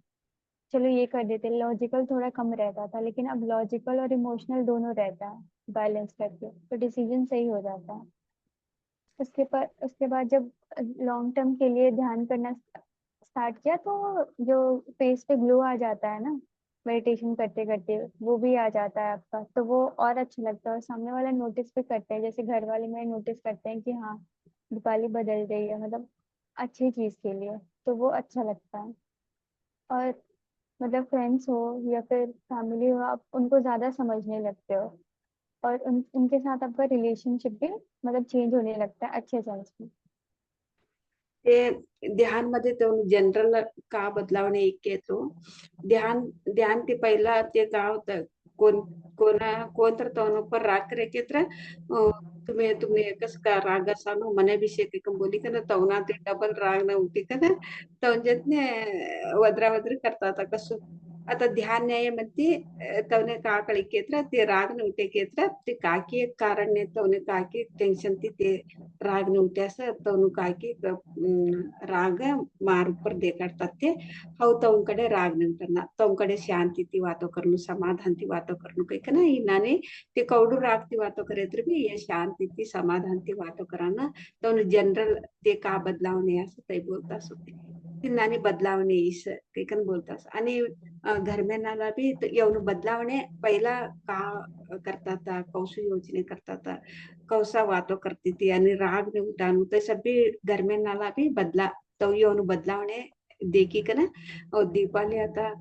चलो ये कर देते, लॉजिकल थोड़ा कम रहता था, लेकिन अब लॉजिकल और इमोशनल दोनों रहता है बैलेंस करके, तो डिसीजन सही हो जाता है। उसके बाद जब लॉन्ग टर्म के लिए ध्यान करना स्टार्ट किया, तो जो फेस पे ग्लो आ जाता है ना मेडिटेशन करते करते, वो भी आ जाता है आपका, तो वो और अच्छा लगता है, और सामने वाला नोटिस भी करते हैं, जैसे घर वाले मेरे नोटिस करते हैं कि हाँ दीपाली बदल रही है, मतलब अच्छी चीज के लिए, तो वो अच्छा लगता है। और मतलब फ्रेंड्स हो या फिर फैमिली हो, आप उनको ज्यादा समझने लगते हो, और उनके साथ आपका रिलेशनशिप भी मतलब चेंज होने लगता है अच्छे सेंस में। ते ध्यान मध्ये तो जनरल का बदलावणे एक येतो ध्यान ध्यान ते पहिला ते का होतं कोण कोण तर तवनो पर राग करे केत्र तुम्हें तुम्हें कस का राग असानो मने विषय के कम बोली कना तवना ते डबल राग न उठी कना तवजतने वद्रा वद्री करता था कसो आता ध्यान न्याय म्हणते तवने का कळी केत्र ते राग न उठे केत्र ते काकी एक कारण ने तवने काकी टेंशन ते राग न उठे असं तवनु काकी ರಾಗ ಮಾರುಪರ್ ದೇಕಾಡ್ತತ್ತೆ ಹೌ ತವ್ ಕಡೆ ರಾग निमटना तव कड़े शांति ती वातो करनु समाधान ती वातो करनु कई कना ई नाने ते कौडू राग ती वातो करे तर भी ये शांति ती समाधान ती वातो कराना तव जनरल ते का बदलावणे असं ते बोलतास होते ती नानी बदलावणे इस काही कन बोलतास आणि घरमेनाला भी येऊन बदलावणे पहिला का करता था कौशल योजने करता था कौसा वातो करती थी आणि राग ने उठानु ते सभी घर में नाला भी बदला तो योनु बदलावणे देखी कना और दीपावली आता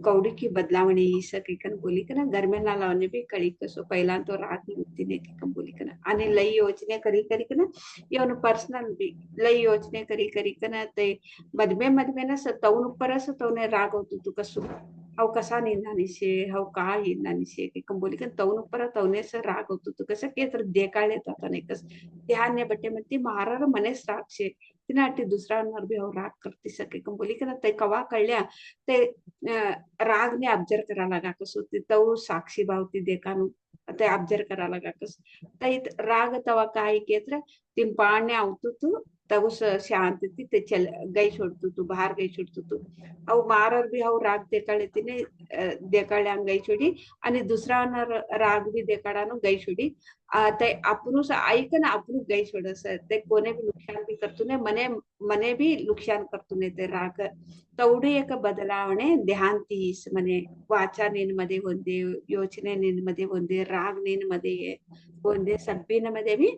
कौड़ी की बदलावणे ही सके कन बोली कना घर में नालावणे भी कड़ी कसो पहला तो राग ने उठती ने की कन बोली कना आणि लई योजने करी करी कना योनु पर्सनल भी लई योजने करी करी कना ते मधमे ना सतौन ऊपर असं तौने राग होतो तू कसो हाउ कसा निंदानिशे हाउ का हिंदानिशे की कन बोली कन तौन ऊपर तौने से राग होतो तू कसं के तर देकाळे ता ने कस ध्यान बटे म्हणते महारार मनेच रागशे तिने अटी दुसऱ्यांवर भी राग करते सके कम बोली का ते कवा कळल्या ते राग ने ऑब्जर्व करा लगा कसो ते तो साक्षी भावती देखानु ते ऑब्जर्व करा लगा कस ते राग तवा काय केत्र तिंपाळने आवतुतु तब उस शांति ते चल गई छोड़तु तू बाहर गई छोड़तु तू अव मारर भी अव राग देखाळे तिने देखाळ्या गई छोडी आणि दुसरा राग भी देखाडानो गई छोडी ते आपण ऐक ना आपण गई छोडस ते कोणे भी नुकसान भी करतू ने मने भी नुकसान करतू ने ते राग तेवढी एक ಬದಲಾವಣೆ ಧ್ಯಾನ ತೀಸ್ ಮನೆ ವಾಚ मध्ये ಒಂದೇ ಯೋಚನೆ मध्ये ಒಂದೇ राग मध्ये ಒಂದೇ सभ्यन मध्ये भी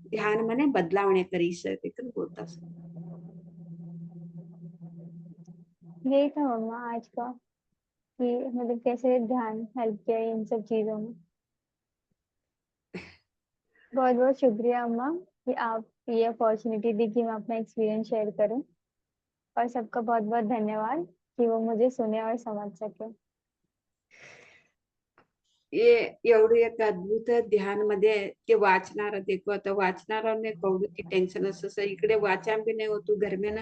ध्यान मने बदलावणे करी सकते बोलता यही था मम्मा आज का, कि मतलब कैसे ध्यान हेल्प किया इन सब चीजों में। बहुत बहुत शुक्रिया अम्मा कि आप ये अपॉर्चुनिटी दी कि मैं अपना एक्सपीरियंस शेयर करूं, और सबका बहुत बहुत धन्यवाद कि वो मुझे सुने और समझ सके। ये एवढं एक अद्भुत ध्यान मध्ये ते वाचणार देखो आता वाचणाराने कवडूची टेन्शन असं इकडे वाचान भी नाही होतो घर में ना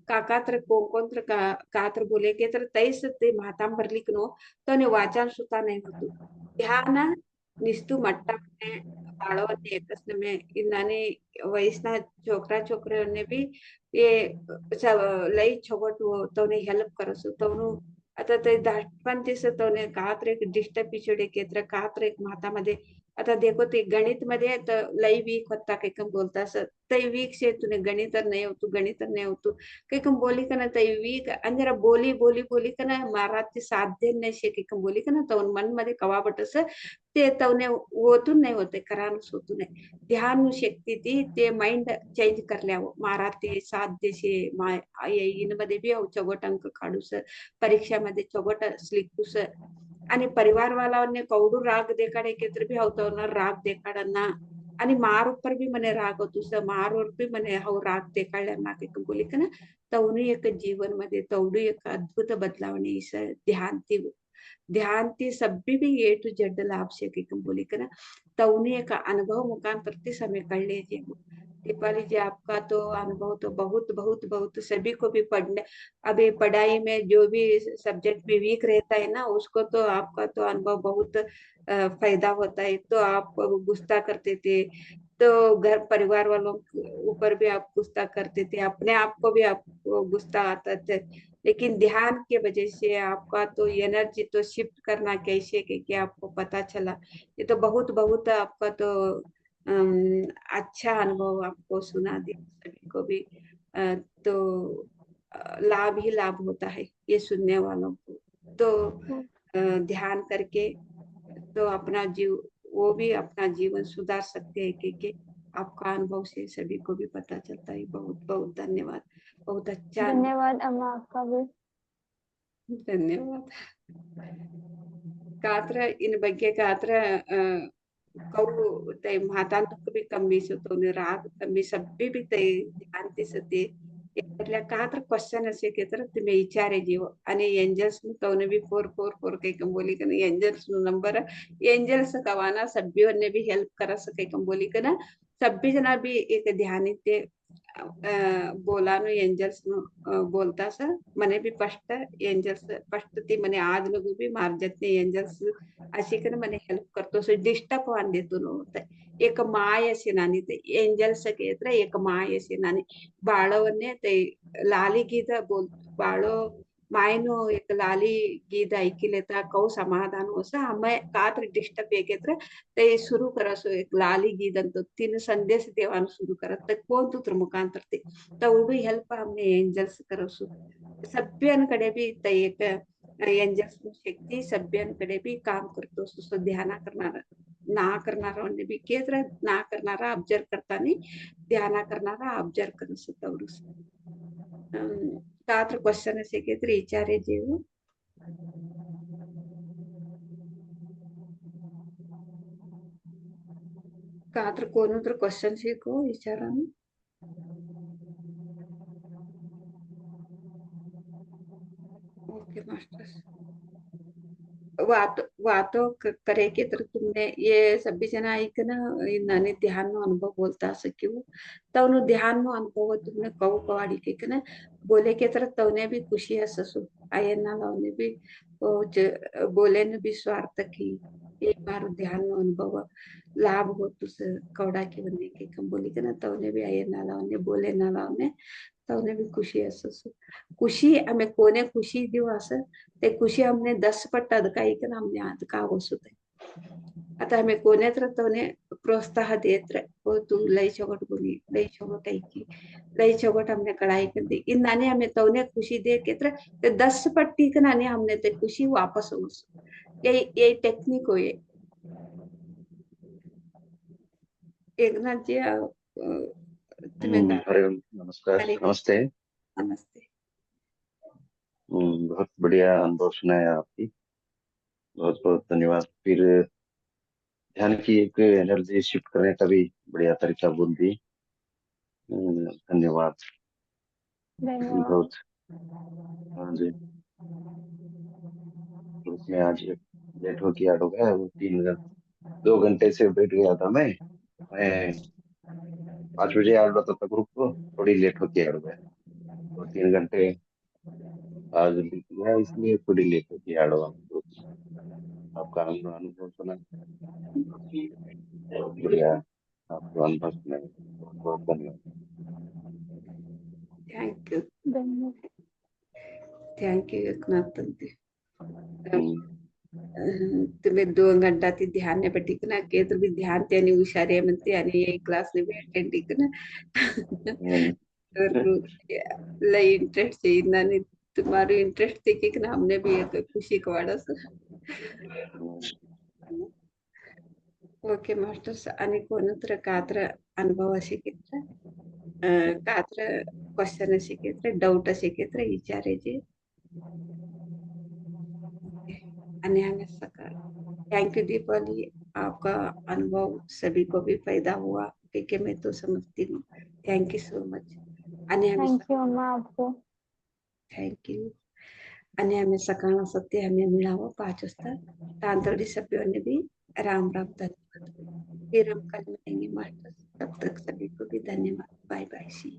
काकात्र कोण कात्र बोले के तर तैस ते माताम भरली की नो तो ने वाचन सुद्धा नाही होतो ध्यान निस्तू मट्टा बाळवने एकच में इन्नाने वयसना छोकरा छोकरे भी ये लई छोगट तो ने हेल्प करसो तो आता ते पण दिसत कात्र एक डिस्टर्ब पिछड़े केत्र कात्र एक मातामध्ये आता देखो ते गणित मध्ये तर लई वीक होता काही कम बोलता असं ते वीक से तूने गणित नाही होतो गणित नाही होतो काही कम बोली का ना ते वीक अंजरा बोली बोली बोली का ना माराची साध्य नाही शे काही कम बोली का ना तवन मन मध्ये कवाबट असं ते तवने होतून नाही होते करानच होतू नाही ध्यान शक्ती ती ते माइंड चेंज करल्यावर माराती साध्य शे इन मध्ये बी चौगट अंक काढूस परीक्षामध्ये चौगट स्लिकूस आणि परिवार वालाने कौडू राग देखाडे केत्र भी होतो ना राग देखाडना आणि मार ऊपर भी मने राग होतो मार वर भी मने हो राग देखाडल्या ना की बोली का ना तवनी एक जीवन मध्ये तवडी एक अद्भुत बदलावणी इस ध्यान ती सभी भी ए टू जेड लाभ से की बोली का ना तवनी एक अनुभव मुखांतर ते समय कळले जे दीपाली जी आपका तो अनुभव तो बहुत बहुत बहुत सभी को भी पढ़ने अभी पढ़ाई में जो भी सब्जेक्ट में वीक रहता है ना उसको तो आपका तो अनुभव बहुत फायदा होता है तो आप गुस्सा करते थे तो घर परिवार वालों के ऊपर भी आप गुस्सा करते थे अपने आप को भी आपको गुस्सा आता था लेकिन ध्यान के वजह से आपका तो एनर्जी तो शिफ्ट करना कैसे कि आपको पता चला ये तो बहुत बहुत आपका तो अच्छा अनुभव आपको सुना दिया सभी को भी तो लाभ ही लाभ होता है ये सुनने वालों को तो ध्यान करके तो अपना जीव वो भी अपना जीवन सुधार सकते हैं क्योंकि आपका अनुभव से सभी को भी पता चलता है बहुत बहुत धन्यवाद बहुत अच्छा धन्यवाद अम्मा आपका भी। धन्यवाद कात्र इन ಬಗ್ಗೆ कात्र कौ ते मातांतक भी कमी सतो राग कमी सभी भी ते ध्यान दिसते यातल्या कात्र क्वेश्चन असे की तर तुम्ही विचारे जीव आणि एंजल्स कौन भी 444 कई कम बोली कन एंजल्स नंबर एंजल्स कवाना सभी ने भी हेल्प करा सके कम बोली कन सभी जना भी एक ध्यान ते बोला नो एंजल्स नो बोलता सा मने भी फर्स्ट एंजल्स फर्स्ट ती मने आज लोग भी मार जाते एंजल्स अशी कर मने हेल्प करतो सो डिस्टर्ब वान देतो नो एक माय असे नानी ते एंजल्स केत्र एक माय असे नानी बाळवने ते लाली गीत बोल बाळो मायनो एक लाली गीत ऐकिलेता कौ समाधान असं हमें कात्र डिस्टर्ब केत्र ते सुरू करसो एक लाली गीत अंतो तीन संदेश देवान सुरू करत ते कोण तू मुखांतर ते तेवढी हेल्प हमने एंजल्स करसो सभ्यांकडे भी ते एक एंजल्स शक्ती सभ्यांकडे भी काम करतो सो ध्यान करणारा ना करणारा भी केत्र ना करणारा ऑब्जर्व करतानी ध्यान करणारा ऑब्जर्व करसो तेवढंच कात्र क्वेश्चन असे की तर विचारे जेव कात्र कोण तर क्वेश्चन शिको विचारा ओके मास्टर्स वातो करे के तर तुमने ये सभी जना एक ना नाने ध्यान नो अनुभव बोलता सकियो तवनु ध्यान नो अनुभव तुमने कौ कवाड़ी के ना बोले के तर तवने भी खुशी है ससु आयना लावने भी बोले न भी स्वार्थ की एक बार ध्यान में अनुभव लाभ हो तुस कवडा की बनने के कम बोली के ना तवने भी आये ना लावने बोले ना लावने तवने भी खुशी असं खुशी हमें कोने खुशी देऊ असं ते खुशी हमने 10 पट अदकाई के ना हमने आज का वसुते आता हमें कोने तर तवने प्रोत्साह देत रहे ओ तू लई चौगट बोली लई चौगट ऐकी लई चौगट हमने कढ़ाई कर दी इन नाने हमें तवने खुशी दे के तर ते 10 पट्टी के नाने हमने ते खुशी वापस हो यही यही टेक्निक हो ये एकनाथ जी तुम्हें हरे नमस्कार, हरे नमस्ते। नमस्ते। बहुत बढ़िया अनुभव सुनाया आपकी, बहुत बहुत धन्यवाद। फिर ध्यान की एक एनर्जी शिफ्ट करने का भी बढ़िया तरीका बोल दी। धन्यवाद धन्यवाद। बहुत। हाँ जी, उसमें आज लेट हो गया हो गया, वो 2 घंटे से बैठ गया था मैं 5 बजे आ रहा था ग्रुप को, थोड़ी लेट हो गया हो गया, 2-3 घंटे आज बीत गया, इसलिए थोड़ी लेट हो गया ग्रुप। आपका अनुभव सुना, बहुत बढ़िया आपको अनुभव सुनाया, बहुत बहुत धन्यवाद। धन्यवाद। थँक यू एकनाथ जी हम्म, तुम्ही 2 घंटा ती ध्यान ने बैठी ना के तुम्ही ध्यान त्याने हुशारी म्हणते आणि एक क्लास ने भी अटेंड ना हम्म, तर लई इंटरेस्ट है ना ने तुम्हारे इंटरेस्ट देखी कि ना हमने भी एक खुशी कवाड़ा सा ओके मास्टर्स आणि कोणत्र कात्र अनुभव शिकित्र कात्र क्वेश्चन शिकित्र डाउट शिकित्र विचारायचे आणि हमें सका थैंक यू दीपाली आपका अनुभव सभी को भी पैदा हुआ क्योंकि मैं तो समझती हूँ थैंक यू सो मच आणि हमें थैंक यू अम्मा आपको। थैंक यू आणि हमें सकाळ सत्य हमें मिळावं 5 वाजता तांतरडी सभ्यों भी राम राम धन्यवाद फिर हम कल मिलेंगे मास्टर तब तक सभी को भी धन्यवाद बाय बाय सी